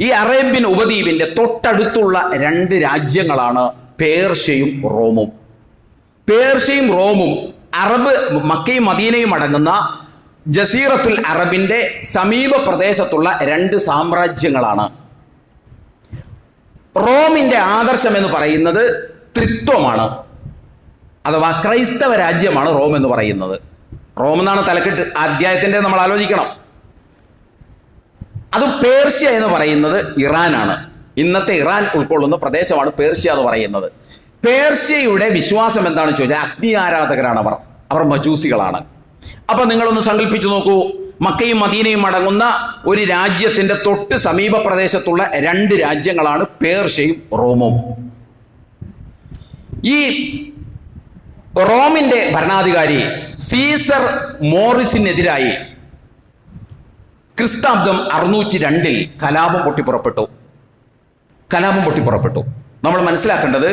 ഈ അറേബ്യൻ ഉപദ്വീപിൻ്റെ തൊട്ടടുത്തുള്ള രണ്ട് രാജ്യങ്ങളാണ് പേർഷ്യയും റോമും. പേർഷ്യയും റോമും അറബ് മക്കയും മദീനയും അടങ്ങുന്ന ജസീറത്തുൽ അറബിൻ്റെ സമീപ പ്രദേശത്തുള്ള രണ്ട് സാമ്രാജ്യങ്ങളാണ്. റോമിൻ്റെ ആദർശം എന്ന് പറയുന്നത് ത്രിത്വമാണ്, അഥവാ ക്രൈസ്തവ രാജ്യമാണ് റോം എന്ന് പറയുന്നത്. റോം എന്നാണ് തലക്കെട്ട് അധ്യായത്തിൻ്റെ, നമ്മൾ ആലോചിക്കണം. അത് പേർഷ്യ എന്ന് പറയുന്നത് ഇറാനാണ്. ഇന്നത്തെ ഇറാൻ ഉൾക്കൊള്ളുന്ന പ്രദേശമാണ് പേർഷ്യ എന്ന് പറയുന്നത്. പേർഷ്യയുടെ വിശ്വാസം എന്താണെന്ന് ചോദിച്ചാൽ അഗ്നി ആരാധകരാണ് അവർ മജൂസികളാണ്. അപ്പൊ നിങ്ങളൊന്ന് സങ്കല്പിച്ചു നോക്കൂ, മക്കയും മദീനയും അടങ്ങുന്ന ഒരു രാജ്യത്തിന്റെ തൊട്ട് സമീപ പ്രദേശത്തുള്ള രണ്ട് രാജ്യങ്ങളാണ് പേർഷ്യയും റോമും. ഈ റോമിന്റെ ഭരണാധികാരി സീസർ മോറിസിനെതിരായി ക്രിസ്താബ്ദം 602 കലാപം പൊട്ടിപ്പുറപ്പെട്ടു. നമ്മൾ മനസ്സിലാക്കേണ്ടത്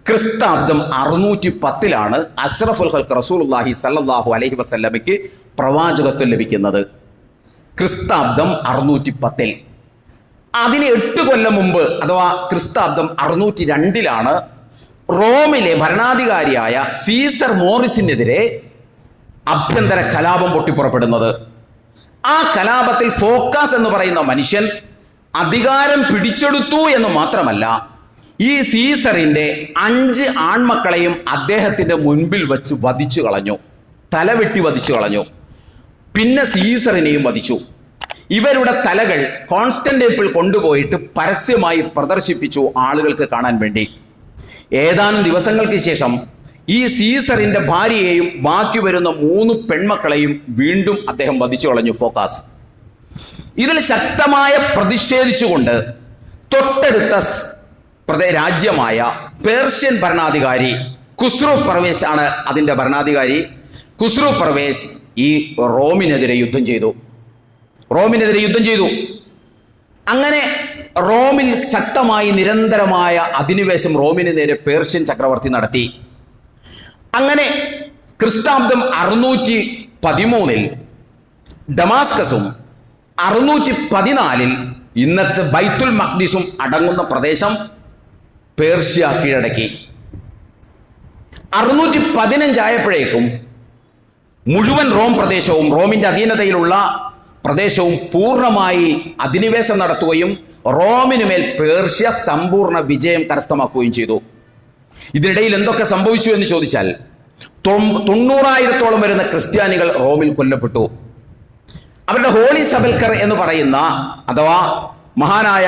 ക്രിസ്താബ്ദം 610 അഷ്റഫുൽ ഖൽഖ് റസൂലുള്ളാഹി സ്വല്ലല്ലാഹു അലൈഹി വസല്ലമയ്ക്ക് പ്രവാചകത്വം ലഭിക്കുന്നത്. ക്രിസ്താബ്ദം 610. അതിന് 8 കൊല്ലം മുമ്പ്, അഥവാ ക്രിസ്താബ്ദം 602 റോമിലെ ഭരണാധികാരിയായ സീസർ മോറിസിനെതിരെ ആഭ്യന്തര കലാപം പൊട്ടിപ്പുറപ്പെടുന്നത്. ആ കലാപത്തിൽ ഫോക്കാസ് എന്ന് പറയുന്ന മനുഷ്യൻ അധികാരം പിടിച്ചെടുത്തു എന്ന് മാത്രമല്ല, ഈ സീസറിന്റെ 5 ആൺമക്കളെയും അദ്ദേഹത്തിന്റെ മുൻപിൽ വെച്ച് വധിച്ചു കളഞ്ഞു, തലവെട്ടി വധിച്ചു കളഞ്ഞു. പിന്നെ സീസറിനെയും വധിച്ചു. ഇവരുടെ തലകൾ കോൺസ്റ്റന്റിനോപ്പിൾ കൊണ്ടുപോയിട്ട് പരസ്യമായി പ്രദർശിപ്പിച്ചു ആളുകൾക്ക് കാണാൻ വേണ്ടി. ഏതാനും ദിവസങ്ങൾക്ക് ശേഷം ഈ സീസറിന്റെ ഭാര്യയെയും ബാക്കി വരുന്ന 3 പെൺമക്കളെയും വീണ്ടും അദ്ദേഹം വധിച്ചു കളഞ്ഞു ഫോക്കാസ്. ഇതിൽ ശക്തമായ പ്രതിഷേധിച്ചുകൊണ്ട് തൊട്ടടുത്ത രാജ്യമായ പേർഷ്യൻ ഭരണാധികാരി ഖുസ്രു പർവേസ് ആണ് അതിൻ്റെ ഭരണാധികാരി. ഖുസ്രു പർവേസ് ഈ റോമിനെതിരെ യുദ്ധം ചെയ്തു. അങ്ങനെ റോമിൽ ശക്തമായി നിരന്തരമായ അധിനിവേശം റോമിന് നേരെ പേർഷ്യൻ ചക്രവർത്തി നടത്തി. അങ്ങനെ ക്രിസ്താബ്ദം 613 ഡമാസ്കസും 614 ഇന്നത്തെ ബൈത്തുൽ മഖ്ദിസും അടങ്ങുന്ന പ്രദേശം പേർഷ്യ കീഴടക്കി. 615 ആയപ്പോഴേക്കും മുഴുവൻ റോം പ്രദേശവും, റോമിന്റെ അധീനതയിലുള്ള പ്രദേശവും പൂർണ്ണമായി അധിനിവേശം നടത്തുകയും റോമിനുമേൽ പേർഷ്യ സമ്പൂർണ്ണ വിജയം കരസ്ഥമാക്കുകയും ചെയ്തു. ഇതിനിടയിൽ എന്തൊക്കെ സംഭവിച്ചു എന്ന് ചോദിച്ചാൽ 90,000-ഓളം വരുന്ന ക്രിസ്ത്യാനികൾ റോമിൽ കൊല്ലപ്പെട്ടു. അവരുടെ ഹോളി സബൽക്കർ എന്ന് പറയുന്ന, അഥവാ മഹാനായ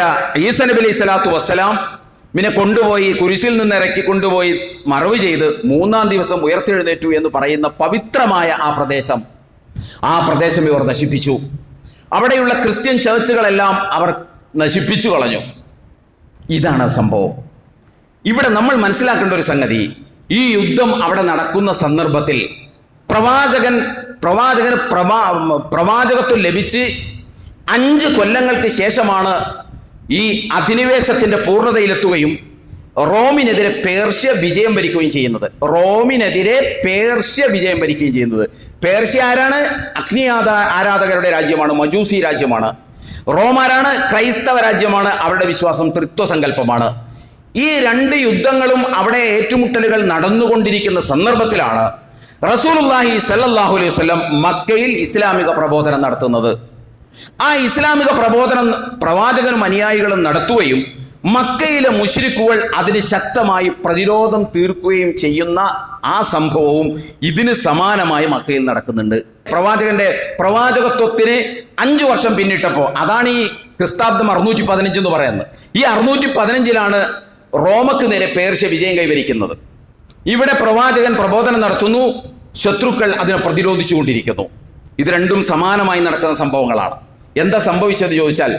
ഈസ നബി അലൈഹി സ്വലാത്തു വസ്സലാം മിനെ കൊണ്ടുപോയി കുരിശിൽ നിന്ന് ഇറക്കി കൊണ്ടുപോയി മറവ് ചെയ്ത് 3-ാം ദിവസം ഉയർത്തെഴുന്നേറ്റു എന്ന് പറയുന്ന പവിത്രമായ ആ പ്രദേശം ഇവർ നശിപ്പിച്ചു. അവിടെയുള്ള ക്രിസ്ത്യൻ ചർച്ചുകളെല്ലാം അവർ നശിപ്പിച്ചു കളഞ്ഞു. ഇതാണ് സംഭവം. ഇവിടെ നമ്മൾ മനസ്സിലാക്കേണ്ട ഒരു സംഗതി, ഈ യുദ്ധം അവിടെ നടക്കുന്ന സന്ദർഭത്തിൽ പ്രവാചകന് പ്രവാചകത്വം ലഭിച്ച് 5 കൊല്ലങ്ങൾക്ക് ശേഷമാണ് ഈ അധിനിവേശത്തിന്റെ പൂർണ്ണതയിലെത്തുകയും റോമിനെതിരെ പേർഷ്യ വിജയം വരിക്കുകയും ചെയ്യുന്നത്. പേർഷ്യ ആരാണ്? അഗ്നി ആരാധകരുടെ രാജ്യമാണ്, മജൂസി രാജ്യമാണ്. റോം ആരാണ്? ക്രൈസ്തവ രാജ്യമാണ്. അവരുടെ വിശ്വാസം തൃത്വസങ്കല്പമാണ്. ഈ 2 യുദ്ധങ്ങളും അവിടെ ഏറ്റുമുട്ടലുകൾ നടന്നുകൊണ്ടിരിക്കുന്ന സന്ദർഭത്തിലാണ് റസൂലുള്ളാഹി സ്വല്ലല്ലാഹു അലൈഹി വസല്ലം മക്കയിൽ ഇസ്ലാമിക പ്രബോധനം നടത്തുന്നത്. ആ ഇസ്ലാമിക പ്രബോധനം പ്രവാചകനും അനുയായികളും നടത്തുകയും മക്കയിലെ മുശ്രിക്കുകൾ അതിന് ശക്തമായി പ്രതിരോധം തീർക്കുകയും ചെയ്യുന്ന ആ സംഭവവും ഇതിന് സമാനമായി മക്കയിൽ നടക്കുന്നുണ്ട്. പ്രവാചകന്റെ പ്രവാചകത്വത്തിന് 5 വർഷം പിന്നിട്ടപ്പോൾ, അതാണ് ഈ ക്രിസ്താബ്ദം 615 എന്ന് പറയുന്നത്. ഈ 615 റോമക്ക് നേരെ പേർഷ്യ വിജയം കൈവരിക്കുന്നത്. ഇവിടെ പ്രവാചകൻ പ്രബോധനം നടത്തുന്നു, ശത്രുക്കൾ അതിനെ പ്രതിരോധിച്ചു കൊണ്ടിരിക്കുന്നു. ഇത് രണ്ടും സമാനമായി നടക്കുന്ന സംഭവങ്ങളാണ്. എന്താ സംഭവിച്ചത് ചോദിച്ചാൽ,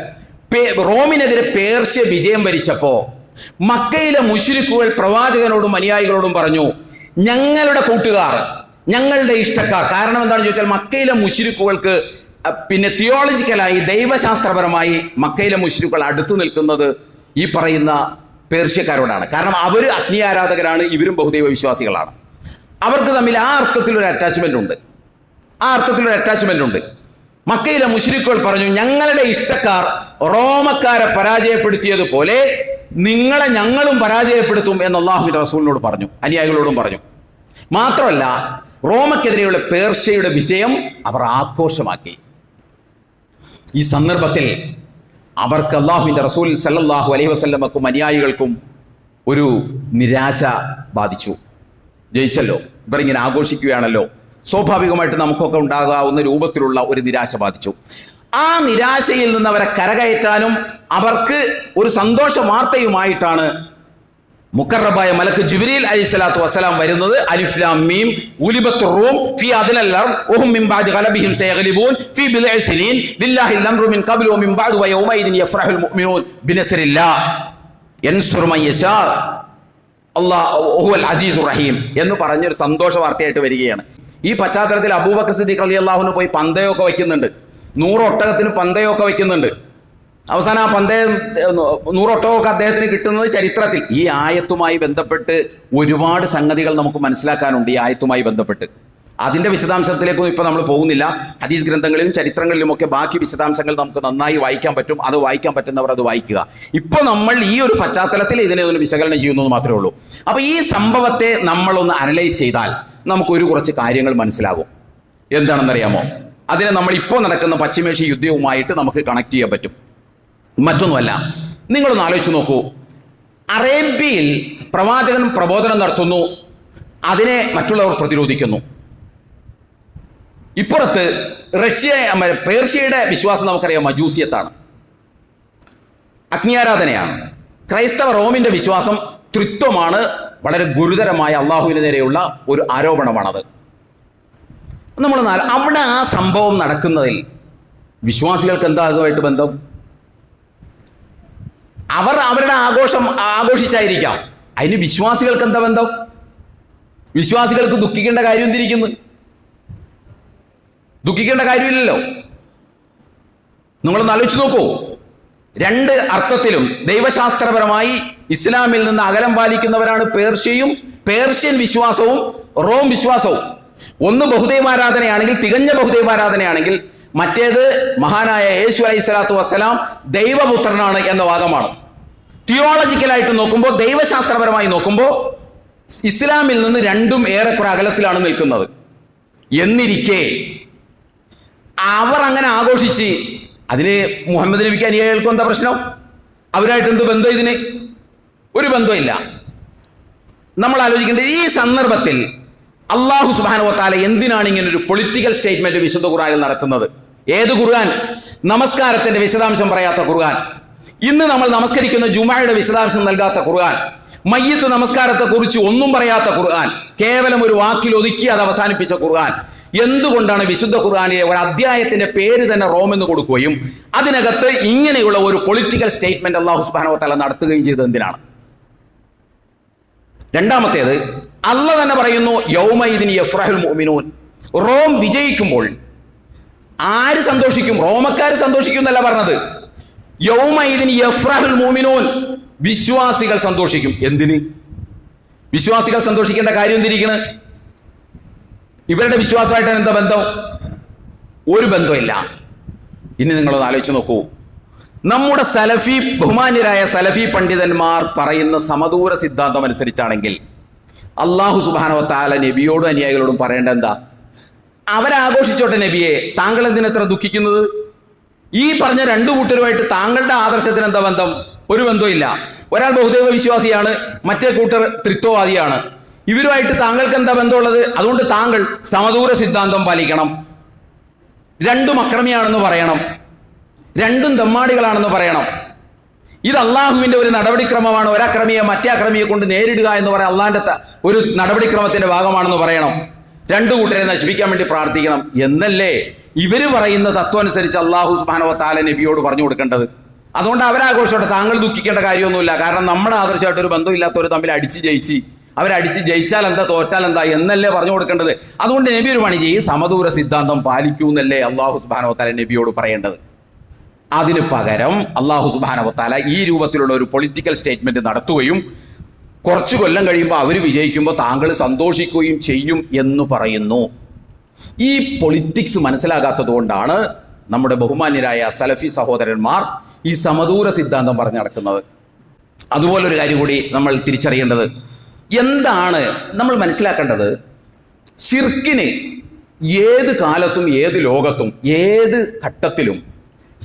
റോമിനെതിരെ പേർഷ്യ വിജയം വരിച്ചപ്പോൾ മക്കയിലെ മുശ്രിക്കുകൾ പ്രവാചകനോടും അനുയായികളോടും പറഞ്ഞു, ഞങ്ങളുടെ കൂട്ടുകാർ, ഞങ്ങളുടെ ഇഷ്ടക്കാർ. കാരണം എന്താണെന്ന് ചോദിച്ചാൽ, മക്കയിലെ മുശ്രിക്കുകൾക്ക് തിയോളജിക്കലായി ദൈവശാസ്ത്രപരമായി മക്കയിലെ മുശ്രിക്കുകൾ അടുത്തു നിൽക്കുന്നത് ഈ പറയുന്ന പേർഷ്യക്കാരോടാണ്. കാരണം അവർ അഗ്നി ആരാധകരാണ്, ഇവരും ബഹുദൈവ വിശ്വാസികളാണ്. അവർക്ക് തമ്മിൽ ആ അർത്ഥത്തിലൊരു അറ്റാച്ച്മെന്റ് ഉണ്ട്. മക്കയിലെ മുശ്രിക്കുകൾ പറഞ്ഞു, ഞങ്ങളുടെ ഇഷ്ടക്കാർ റോമക്കാരെ പരാജയപ്പെടുത്തിയതുപോലെ നിങ്ങളെ ഞങ്ങളും പരാജയപ്പെടുത്തും എന്ന് അല്ലാഹുവിന്റെ റസൂലിനോട് പറഞ്ഞു, അനുയായികളോടും പറഞ്ഞു. മാത്രമല്ല, റോമക്കെതിരെയുള്ള പേർഷ്യയുടെ വിജയം അവർ ആഘോഷമാക്കി. ഈ സന്ദർഭത്തിൽ അവർക്ക് അല്ലാഹുവിന്റെ റസൂൽ സല്ലല്ലാഹു അലൈഹി വസല്ലമക്കും അനുയായികൾക്കും ഒരു നിരാശ ബാധിച്ചു. ജയിച്ചല്ലോ, ഇവരിങ്ങനെ ആഘോഷിക്കുകയാണല്ലോ, സ്വാഭാവികമായിട്ട് നമുക്കൊക്കെ ഉണ്ടാകാവുന്ന രൂപത്തിലുള്ള ഒരു നിരാശ ബാധിച്ചു. ആ നിരാശയിൽ നിന്ന് അവരെ കരകയറ്റാനും അവർക്ക് ഒരു സന്തോഷ വാർത്തയുമായിട്ടാണ് മുഖറബായ മലക്ക് ജിബ്രീൽ അലൈഹിസ്സലാത്തു വസ്സലാം വരുന്നത്. അലിഫ് ലാം മീം ഗുലിബത്തുർ റൂം ഫീ അദ്നൽ അർദ് വഹും മിൻ ബഅദി ഗലബിഹിം സയഗ്ലിബൂൻ ഫീ ബിദ്ഇ സിനീൻ ലില്ലാഹിൽ അംറു മിൻ ഖബ്ലു വമിൻ ബഅദു വയൗമഇദിൻ യഫ്റഹുൽ മുഅ്മിനൂൻ ബിനസ്രില്ലാഹ് യൻസുറു മൻ യശാ അല്ലാഹുൽ അസീസുർ റഹീം എന്ന് പറഞ്ഞൊരു സന്തോഷ വാർത്തയായിട്ട് വരികയാണ്. ഈ പശ്ചാത്തലത്തിൽ അബൂബക്കർ സിദ്ദീഖ് റളിയല്ലാഹു അൻഹു പോയി പന്തയമൊക്കെ വയ്ക്കുന്നുണ്ട്, 100 ഒട്ടകത്തിന് പന്തയമൊക്കെ വയ്ക്കുന്നുണ്ട്. അവസാനം ആ പന്തയം 100 ഒട്ടകമൊക്കെ അദ്ദേഹത്തിന് കിട്ടുന്നത് ചരിത്രത്തിൽ. ഈ ആയത്തുമായി ബന്ധപ്പെട്ട് ഒരുപാട് സംഗതികൾ നമുക്ക് മനസ്സിലാക്കാനുണ്ട്. ഈ ആയത്തുമായി ബന്ധപ്പെട്ട് അതിൻ്റെ വിശദാംശത്തിലേക്കൊന്നും ഇപ്പോൾ നമ്മൾ പോകുന്നില്ല. ഹദീസ് ഗ്രന്ഥങ്ങളിലും ചരിത്രങ്ങളിലുമൊക്കെ ബാക്കി വിശദാംശങ്ങൾ നമുക്ക് നന്നായി വായിക്കാൻ പറ്റും. അത് വായിക്കാൻ പറ്റുന്നവർ അത് വായിക്കുക. ഇപ്പോൾ നമ്മൾ ഈ ഒരു പശ്ചാത്തലത്തിൽ ഇതിനെ ഒന്ന് വിശകലനം ചെയ്യുന്നത് മാത്രമേ ഉള്ളൂ. അപ്പോൾ ഈ സംഭവത്തെ നമ്മളൊന്ന് അനലൈസ് ചെയ്താൽ നമുക്കൊരു കുറച്ച് കാര്യങ്ങൾ മനസ്സിലാകും. എന്താണെന്നറിയാമോ? അതിനെ നമ്മൾ ഇപ്പോൾ നടക്കുന്ന പശ്ചിമേഷ്യ യുദ്ധവുമായിട്ട് നമുക്ക് കണക്ട് ചെയ്യാൻ പറ്റും. മറ്റൊന്നുമല്ല, നിങ്ങളൊന്ന് ആലോചിച്ച് നോക്കൂ. അറേബ്യയിൽ പ്രവാചകൻ പ്രബോധനം നടത്തുന്നു, അതിനെ മറ്റുള്ളവർ പ്രതിരോധിക്കുന്നു. ഇപ്പുറത്ത് പേർഷ്യയുടെ വിശ്വാസം നമുക്കറിയാം, മജൂസിയത്താണ്, അഗ്നിയാരാധനയാണ്. ക്രൈസ്തവ റോമിന്റെ വിശ്വാസം ത്രിത്വമാണ്. വളരെ ഗുരുതരമായ അള്ളാഹുവിന് നേരെയുള്ള ഒരു ആരോപണമാണത്. നമ്മൾ അവിടെ ആ സംഭവം നടക്കുന്നതിൽ വിശ്വാസികൾക്ക് എന്താ അതുമായിട്ട് ബന്ധം? അവർ അവരുടെ ആഘോഷം ആഘോഷിച്ചായിരിക്കാം, അതിന് വിശ്വാസികൾക്ക് എന്താ ബന്ധം? വിശ്വാസികൾക്ക് ദുഃഖിക്കേണ്ട കാര്യം എന്തിരിക്കുന്നു? ദുഃഖിക്കേണ്ട കാര്യമില്ലല്ലോ. നിങ്ങളൊന്ന് ആലോചിച്ച് നോക്കൂ. 2 അർത്ഥത്തിലും ദൈവശാസ്ത്രപരമായി ഇസ്ലാമിൽ നിന്ന് അകലം പാലിക്കുന്നവരാണ് പേർഷ്യൻ വിശ്വാസവും റോം വിശ്വാസവും. ഒന്ന് ബഹുദൈവാരാധനയാണെങ്കിൽ, തികഞ്ഞ ബഹുദൈവാരാധനയാണെങ്കിൽ, മറ്റേത് മഹാനായ യേശു അലൈഹി സ്വലാത്തു വസ്സലാം ദൈവപുത്രനാണ് എന്ന വാദമാണ്. തിയോളജിക്കലായിട്ട് നോക്കുമ്പോൾ, ദൈവശാസ്ത്രപരമായി നോക്കുമ്പോൾ ഇസ്ലാമിൽ നിന്ന് രണ്ടും ഏറെക്കുറെ അകലത്തിലാണ് നിൽക്കുന്നത്. എന്നിരിക്കെ അവർ അങ്ങനെ ആഘോഷിച്ച്, അതിന് മുഹമ്മദ് നബിക്ക് അനുയായികൾക്കും എന്താ പ്രശ്നം? അവരായിട്ട് എന്ത് ബന്ധം? ഇതിന് ഒരു ബന്ധമില്ല. നമ്മൾ ആലോചിക്കേണ്ടത് ഈ സന്ദർഭത്തിൽ അല്ലാഹു സുബ്ഹാനഹു വ തആല എന്തിനാണ് ഇങ്ങനെ ഒരു പൊളിറ്റിക്കൽ സ്റ്റേറ്റ്മെന്റ് വിശുദ്ധ ഖുർആനിൽ നടത്തുന്നത്? ഏത് ഖുർആൻ? നമസ്കാരത്തിന്റെ വിശദാംശം പറയാത്ത ഖുർആൻ, ഇന്ന് നമ്മൾ നമസ്കരിക്കുന്ന ജുമഅയുടെ വിശദാംശം നൽകാത്ത ഖുർആൻ, മയ്യിത്ത് നമസ്കാരത്തെക്കുറിച്ച് ഒന്നും പറയാത്ത ഖുർആൻ, കേവലം ഒരു വാക്കിൽ ഒതുക്കി അത് അവസാനിപ്പിച്ച ഖുർആൻ, എന്തുകൊണ്ടാണ് വിശുദ്ധ ഖുർആനിലെ ഒരു അധ്യായത്തിന്റെ പേര് തന്നെ റോം എന്ന് കൊടുക്കുകയും അതിനകത്ത് ഇങ്ങനെയുള്ള ഒരു പൊളിറ്റിക്കൽ സ്റ്റേറ്റ്മെന്റ് അല്ലാഹു സുബ്ഹാനഹു വ തആല നടത്തുകയും ചെയ്തത് എന്തിനാണ്? രണ്ടാമത്തേത്, അല്ലാഹ് തന്നെ പറയുന്നു യൗമഇദിൻ യഫ്റഹുൽ മുഅ്മിനൂൻ. റോം വിജയിക്കുമ്പോൾ ആര് സന്തോഷിക്കും? റോമക്കാർ സന്തോഷിക്കും എന്നല്ല പറഞ്ഞത്. യൗമഇദിൻ യഫ്റഹുൽ മുഅ്മിനൂൻ, വിശ്വാസികൾ സന്തോഷിക്കും. എന്തിന്? വിശ്വാസികൾ സന്തോഷിക്കേണ്ട കാര്യം എന്തിരിക്കണ്? ഇവരുടെ വിശ്വാസമായിട്ട് എന്താ ബന്ധം? ഒരു ബന്ധമില്ല. ഇനി നിങ്ങളൊന്ന് ആലോചിച്ച് നോക്കൂ. നമ്മുടെ സലഫി ബഹുമാന്യരായ സലഫി പണ്ഡിതന്മാർ പറയുന്ന സമദൂര സിദ്ധാന്തം അനുസരിച്ചാണെങ്കിൽ അല്ലാഹു സുബ്ഹാനഹു വ തആല നബിയോടും അനുയായികളോടും പറയേണ്ട എന്താ? അവരാഘോഷിച്ചോട്ടെ നബിയെ, താങ്കൾ എന്തിനെത്ര ദുഃഖിക്കുന്നത്? ഈ പറഞ്ഞ രണ്ടു കൂട്ടരുമായിട്ട് താങ്കളുടെ ആദർശത്തിന് എന്താ ബന്ധം? ഒരു ബന്ധമില്ല. ഒരാൾ ബഹുദൈവ വിശ്വാസിയാണ്, മറ്റേ കൂട്ടർ ത്രിത്വവാദിയാണ്. ഇവരുമായിട്ട് താങ്കൾക്ക് എന്താ ബന്ധമുള്ളത്? അതുകൊണ്ട് താങ്കൾ സമദൂര സിദ്ധാന്തം പാലിക്കണം. രണ്ടും അക്രമിയാണെന്ന് പറയണം, രണ്ടും ദമ്മാടികളാണെന്ന് പറയണം. ഇത് അള്ളാഹുവിന്റെ ഒരു നടപടിക്രമമാണ്. ഒരക്രമിയെ മറ്റേ അക്രമിയെ കൊണ്ട് നേരിടുക എന്ന് പറയാൻ അള്ളാഹിന്റെ ഒരു നടപടിക്രമത്തിന്റെ ഭാഗമാണെന്ന് പറയണം. രണ്ടു കൂട്ടരെ നശിപ്പിക്കാൻ വേണ്ടി പ്രാർത്ഥിക്കണം എന്നല്ലേ ഇവര് പറയുന്ന തത്വം അനുസരിച്ച് അല്ലാഹു സുബ്ഹാനഹു വ തആല നബിയോട് പറഞ്ഞു കൊടുക്കേണ്ടത്. അതുകൊണ്ട് അവരാഘോഷോട്ടെ, താങ്കൾ ദുഃഖിക്കേണ്ട കാര്യമൊന്നുമില്ല. കാരണം നമ്മുടെ ആദർശമായിട്ട് ഒരു ബന്ധമില്ലാത്തവർ തമ്മിൽ അവരടിച്ച് ജയിച്ചാൽ എന്താ, തോറ്റാൽ എന്താ എന്നല്ലേ പറഞ്ഞു കൊടുക്കേണ്ടത്. അതുകൊണ്ട് നബി ഒരു പണി ചെയ്യും, സമദൂര സിദ്ധാന്തം പാലിക്കൂ എന്നല്ലേ അല്ലാഹു സുബ്ഹാനഹു വ തആല നബിയോട് പറയേണ്ടത്. അതിന് പകരം അല്ലാഹു സുബ്ഹാനഹു വ തആല ഈ രൂപത്തിലുള്ള ഒരു പൊളിറ്റിക്കൽ സ്റ്റേറ്റ്മെന്റ് നടത്തുകയും കുറച്ചു കൊല്ലം കഴിയുമ്പോൾ അവർ വിജയിക്കുമ്പോൾ താങ്കൾ സന്തോഷിക്കുകയും ചെയ്യും എന്ന് പറയുന്നു. ഈ പൊളിറ്റിക്സ് മനസ്സിലാകാത്തത് കൊണ്ടാണ് നമ്മുടെ ബഹുമാന്യരായ സലഫി സഹോദരന്മാർ ഈ സമദൂര സിദ്ധാന്തം പറഞ്ഞു നടക്കുന്നത്. അതുപോലൊരു കാര്യം കൂടി നമ്മൾ തിരിച്ചറിയേണ്ടത് എന്താണ്, നമ്മൾ മനസ്സിലാക്കേണ്ടത്, ശിർക്കിന് ഏത് കാലത്തും ഏത് ലോകത്തും ഏത് ഘട്ടത്തിലും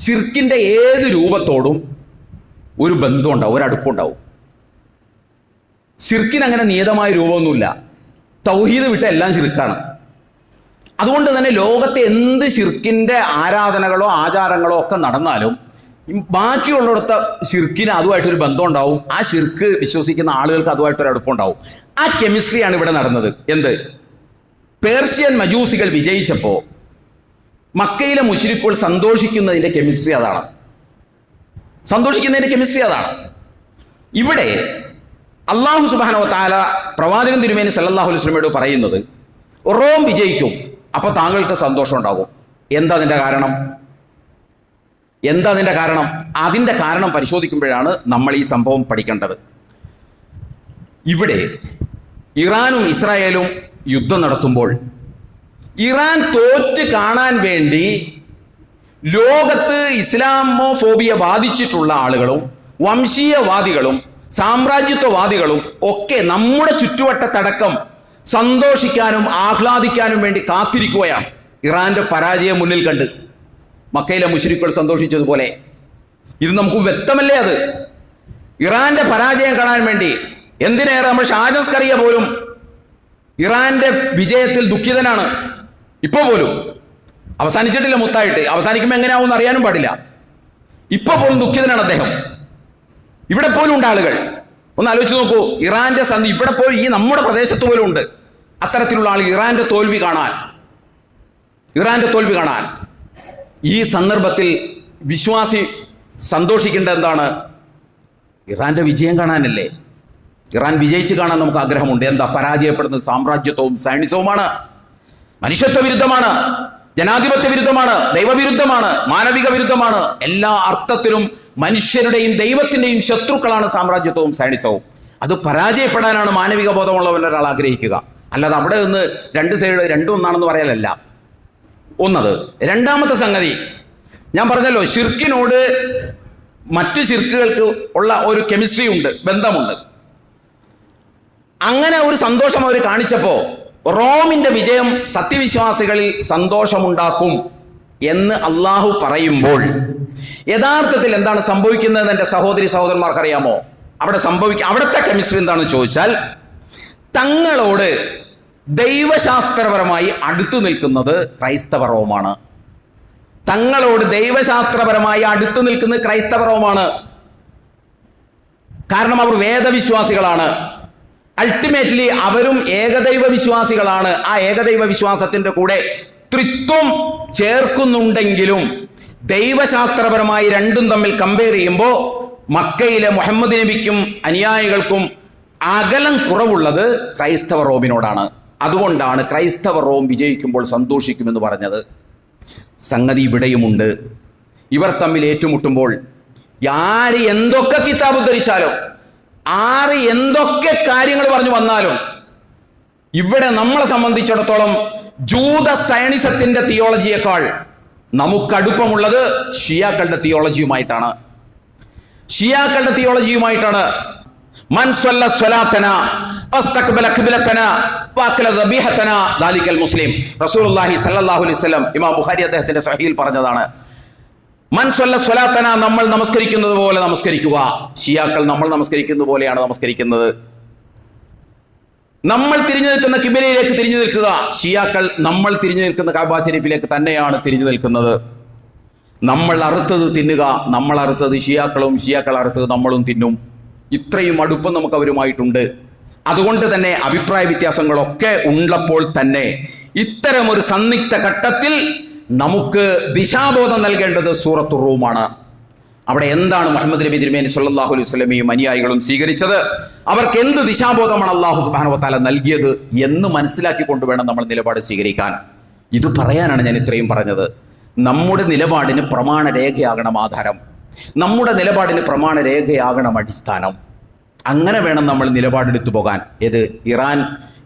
ശിർക്കിൻ്റെ ഏത് രൂപത്തോടും ഒരു ബന്ധം ഉണ്ടാവും, ഒരു അടുപ്പുണ്ടാവും. ശിർക്കിന് അങ്ങനെ നിയതമായ രൂപമൊന്നുമില്ല. തൗഹീദ് വിട്ട എല്ലാം ശിർക്കാണ്. അതുകൊണ്ട് തന്നെ ലോകത്തെ എന്ത് ശിർക്കിൻ്റെ ആരാധനകളോ ആചാരങ്ങളോ ഒക്കെ നടന്നാലും ബാക്കിയുള്ളിടത്ത് ശിർക്കിന് അതുമായിട്ടൊരു ബന്ധം ഉണ്ടാവും. ആ ശിർക്ക് വിശ്വസിക്കുന്ന ആളുകൾക്ക് അതുമായിട്ടൊരു അടുപ്പമുണ്ടാവും. ആ കെമിസ്ട്രിയാണ് ഇവിടെ നടന്നത്. എന്ത്? പേർഷ്യൻ മജൂസികൾ വിജയിച്ചപ്പോൾ മക്കയിലെ മുശ്രിക്കുകൾ സന്തോഷിക്കുന്നതിൻ്റെ കെമിസ്ട്രി അതാണ്. ഇവിടെ അല്ലാഹു സുബ്ഹാനഹു വ തആല പ്രവാചകൻ തിരുമേനി സല്ലല്ലാഹു അലൈഹി വസല്ലമയോട് പറയുന്നത് റോം വിജയിക്കും, അപ്പോൾ താങ്കൾക്ക് സന്തോഷം ഉണ്ടാകും. എന്താ അതിൻ്റെ കാരണം? അതിൻ്റെ കാരണം പരിശോധിക്കുമ്പോഴാണ് നമ്മൾ ഈ സംഭവം പഠിക്കേണ്ടത്. ഇവിടെ ഇറാനും ഇസ്രായേലും യുദ്ധം നടത്തുമ്പോൾ ഇറാൻ തോറ്റ് കാണാൻ വേണ്ടി ലോകത്ത് ഇസ്ലാമോഫോബിയ ബാധിച്ചിട്ടുള്ള ആളുകളും വംശീയവാദികളും സാമ്രാജ്യത്വവാദികളും ഒക്കെ നമ്മുടെ ചുറ്റുവട്ടത്തടക്കം സന്തോഷിക്കാനും ആഹ്ലാദിക്കാനും വേണ്ടി കാത്തിരിക്കുകയാണ്. ഇറാന്റെ പരാജയം മുന്നിൽ കണ്ട് മക്കയിലെ മുശ്രിക്കുകൾ സന്തോഷിച്ചതുപോലെ ഇത് നമുക്ക് വ്യക്തമല്ലേ? അത് ഇറാന്റെ പരാജയം കാണാൻ വേണ്ടി എന്തിനേറെ നമ്മൾ ഷാജസ്കറിയ പോലും ഇറാന്റെ വിജയത്തിൽ ദുഃഖിതനാണ്. ഇപ്പോൾ പോലും അവസാനിച്ചിട്ടില്ല, മുത്തായിട്ട് അവസാനിക്കുമ്പോൾ എങ്ങനെയാവും എന്ന് അറിയാനും പാടില്ല. ഇപ്പോൾ പോലും ദുഃഖിതനാണ് അദ്ദേഹം. ഇവിടെ പോലും ഉണ്ട് ആളുകൾ. ഒന്ന് ആലോചിച്ച് നോക്കൂ, ഇറാന്റെ ഇവിടെ പോലും ഈ നമ്മുടെ പ്രദേശത്ത് പോലും ഉണ്ട് അത്തരത്തിലുള്ള ആൾ. ഇറാന്റെ തോൽവി കാണാൻ ഈ സന്ദർഭത്തിൽ വിശ്വാസി സന്തോഷിക്കേണ്ട എന്താണ്? ഇറാന്റെ വിജയം കാണാനല്ലേ? ഇറാൻ വിജയിച്ച് കാണാൻ നമുക്ക് ആഗ്രഹമുണ്ട്. എന്താ? പരാജയപ്പെടുന്നത് സാമ്രാജ്യത്വവും സൈനിസവുമാണ്, മനുഷ്യത്വ വിരുദ്ധമാണ്, ജനാധിപത്യ വിരുദ്ധമാണ്, ദൈവവിരുദ്ധമാണ്, മാനവിക വിരുദ്ധമാണ്. എല്ലാ അർത്ഥത്തിലും മനുഷ്യരുടെയും ദൈവത്തിൻ്റെയും ശത്രുക്കളാണ് സാമ്രാജ്യത്വവും സൈനിസവും. അത് പരാജയപ്പെടാനാണ് മാനവിക ബോധമുള്ളവൻ ഒരാൾ ആഗ്രഹിക്കുക. അല്ലാതെ അവിടെ നിന്ന് രണ്ട് സൈഡ് രണ്ടും ഒന്നാണെന്ന് പറയലല്ല. ഒന്നത്. രണ്ടാമത്തെ സംഗതി, ഞാൻ പറഞ്ഞല്ലോ, ശിർക്കിനോട് മറ്റു ശിർക്കുകൾക്ക് ഉള്ള ഒരു കെമിസ്ട്രി ഉണ്ട്, ബന്ധമുണ്ട്. അങ്ങനെ ഒരു സന്തോഷം അവർ കാണിച്ചപ്പോൾ റോമിന്റെ വിജയം സത്യവിശ്വാസികളിൽ സന്തോഷമുണ്ടാക്കും എന്ന് അള്ളാഹു പറയുമ്പോൾ യഥാർത്ഥത്തിൽ എന്താണ് സംഭവിക്കുന്നതെന്ന് എൻ്റെ സഹോദരി സഹോദരന്മാർക്കറിയാമോ? അവിടുത്തെ കെമിസ്ട്രി എന്താണെന്ന് ചോദിച്ചാൽ, തങ്ങളോട് ദൈവശാസ്ത്രപരമായി അടുത്തു നിൽക്കുന്നത് ക്രൈസ്തവ റോമാണ്. കാരണം അവർ വേദവിശ്വാസികളാണ്. അൾട്ടിമേറ്റ്ലി അവരും ഏകദൈവ വിശ്വാസികളാണ്. ആ ഏകദൈവ വിശ്വാസത്തിന്റെ കൂടെ ത്രിത്വം ചേർക്കുന്നുണ്ടെങ്കിലും ദൈവശാസ്ത്രപരമായി രണ്ടും തമ്മിൽ കമ്പയർ ചെയ്യുമ്പോൾ മക്കയിലെ മുഹമ്മദ് നബിക്കും അനുയായികൾക്കും അകലം കുറവുള്ളത് ക്രൈസ്തവ റോമിനോടാണ്. അതുകൊണ്ടാണ് ക്രൈസ്തവ റോം വിജയിക്കുമ്പോൾ സന്തോഷിക്കുമെന്ന് പറഞ്ഞത്. സംഗതി ഇവിടെയുമുണ്ട്. ഇവർ തമ്മിൽ ഏറ്റുമുട്ടുമ്പോൾ ആര് എന്തൊക്കെ കിതാബ് ഉദ്ധരിച്ചാലും, ആര് എന്തൊക്കെ കാര്യങ്ങൾ പറഞ്ഞു വന്നാലും, ഇവിടെ നമ്മളെ സംബന്ധിച്ചിടത്തോളം ജൂത സയണിസത്തിന്റെ തിയോളജിയേക്കാൾ നമുക്കടുപ്പമുള്ളത് ഷിയാക്കളുടെ തിയോളജിയുമായിട്ടാണ്. മൻ സ്വല്ല സ്വലാത്തന വസ്തഖ്ബല ഖിബ്ലതന വഅകല ദബീഹതന ദാലികൽ മുസ്ലിം. റസൂലുള്ളാഹി സ്വല്ലല്ലാഹു അലൈഹി വസല്ലം ഇമാം ബുഖാരി അദ്ദേഹത്തിന്റെ സ്വഹീഹിൽ പറഞ്ഞതാണ്. മൻ സ്വല്ല സ്വലാത്തന, നമ്മൾ നമസ്കരിക്കുന്നത് പോലെ നമസ്കരിക്കുക. ഷിയാക്കൾ നമ്മൾ നമസ്കരിക്കുന്നത് പോലെയാണ് നമസ്കരിക്കുന്നത്. നമ്മൾ തിരിഞ്ഞു നിൽക്കുന്ന കിബിലയിലേക്ക് തിരിഞ്ഞു നിൽക്കുക. ഷിയാക്കൾ നമ്മൾ തിരിഞ്ഞു നിൽക്കുന്ന കഅബ ശരീഫിലേക്ക് തന്നെയാണ് തിരിഞ്ഞു നിൽക്കുന്നത്. നമ്മൾ അറുത്തത് തിന്നുക, നമ്മൾ അറുത്തത് ഷിയാക്കളും, ഷിയാക്കൾ അറുത്തത് നമ്മളും തിന്നും. ഇത്രയും അടുപ്പം നമുക്ക് അവരുമായിട്ടുണ്ട്. അതുകൊണ്ട് തന്നെ അഭിപ്രായ വ്യത്യാസങ്ങളൊക്കെ ഉള്ളപ്പോൾ തന്നെ ഇത്തരമൊരു സന്നിഗ്ധ ഘട്ടത്തിൽ നമുക്ക് ദിശാബോധം നൽകേണ്ടത് സൂറത്തുർ റൂമാണ്. അവിടെ എന്താണ് മുഹമ്മദ് നബി തിരുമേനി സല്ലല്ലാഹു അലൈഹി വസല്ലമയും അനുയായികളും സ്വീകരിച്ചത്, അവർക്ക് എന്ത് ദിശാബോധമാണ് അല്ലാഹു സുബ്ഹാനഹു വ തആല നൽകിയത് എന്ന് മനസ്സിലാക്കിക്കൊണ്ട് വേണം നമ്മൾ നിലപാട് സ്വീകരിക്കാൻ. ഇത് പറയാനാണ് ഞാൻ ഇത്രയും പറഞ്ഞത്. നമ്മുടെ നിലപാടിന് പ്രമാണരേഖയാകണം ആധാരം, നമ്മുടെ നിലപാടിന് പ്രമാണരേഖയാകണം അടിസ്ഥാനം. അങ്ങനെ വേണം നമ്മൾ നിലപാടെടുത്തു പോകാൻ. ഏത് ഇറാൻ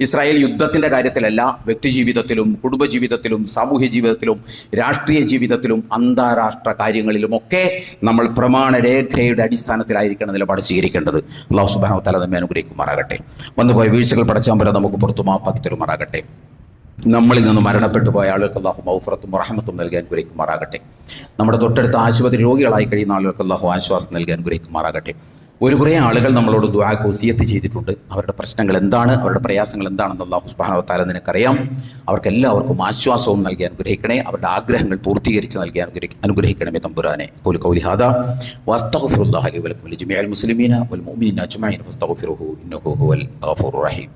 ഇസ്രായേൽ യുദ്ധത്തിൻ്റെ കാര്യത്തിലല്ല, വ്യക്തിജീവിതത്തിലും കുടുംബജീവിതത്തിലും സാമൂഹ്യ ജീവിതത്തിലും രാഷ്ട്രീയ ജീവിതത്തിലും അന്താരാഷ്ട്ര കാര്യങ്ങളിലുമൊക്കെ നമ്മൾ പ്രമാണരേഖയുടെ അടിസ്ഥാനത്തിലായിരിക്കണം നിലപാട് സ്വീകരിക്കേണ്ടത്. അല്ലാഹു സുബ്ഹാനഹു വ തആല നമ്മെ അനുഗ്രഹിക്കുമാറാകട്ടെ. വന്നുപോയ വീഴ്ചകൾ പടച്ചതമ്പുരാൻ നമുക്ക് പുറത്തു മാപ്പാക്കി തരുമാറാകട്ടെ. നമ്മളിൽ നിന്ന് മരണപ്പെട്ടു പോയ ആളുകൾക്ക് അല്ലാഹു മഗ്ഫിറത്തും റഹ്മത്തും നൽകി അനുഗ്രഹിക്കുമാറാകട്ടെ. നമ്മുടെ തൊട്ടടുത്ത ആശുപത്രി രോഗികളായി കഴിയുന്ന ആളുകൾക്ക് അല്ലാഹു ആശ്വാസം നൽകി അനുഗ്രഹിക്കുമാറാകട്ടെ. കുറേ ആളുകൾ നമ്മളോട് ദുആക്ക് വസിയത്ത് ചെയ്തിട്ടുണ്ട്. അവരുടെ പ്രശ്നങ്ങൾ എന്താണ്, അവരുടെ പ്രയാസങ്ങൾ എന്താണെന്ന് അല്ലാഹു സുബ്ഹാനഹു വ തആല നിനക്കറിയാം. അവർക്കെല്ലാവർക്കും ആശ്വാസവും നൽകി അനുഗ്രഹിക്കണേ. അവരുടെ ആഗ്രഹങ്ങൾ പൂർത്തീകരിച്ച് നൽകി അനുഗ്രഹിക്കണമേ തമ്പുരാനെ. ഖൗലി ഹാദാ വസ്തഗ്ഫിറുല്ലാഹ ലി വലക്കും വലിജമീഇൽ മുസ്ലിമീന വൽ മുഅ്മിനീന അജ്മഈൻ ഫസ്തഗ്ഫിറുഹു ഇന്നഹു ഹുവൽ ഗഫൂറുർ റഹീം.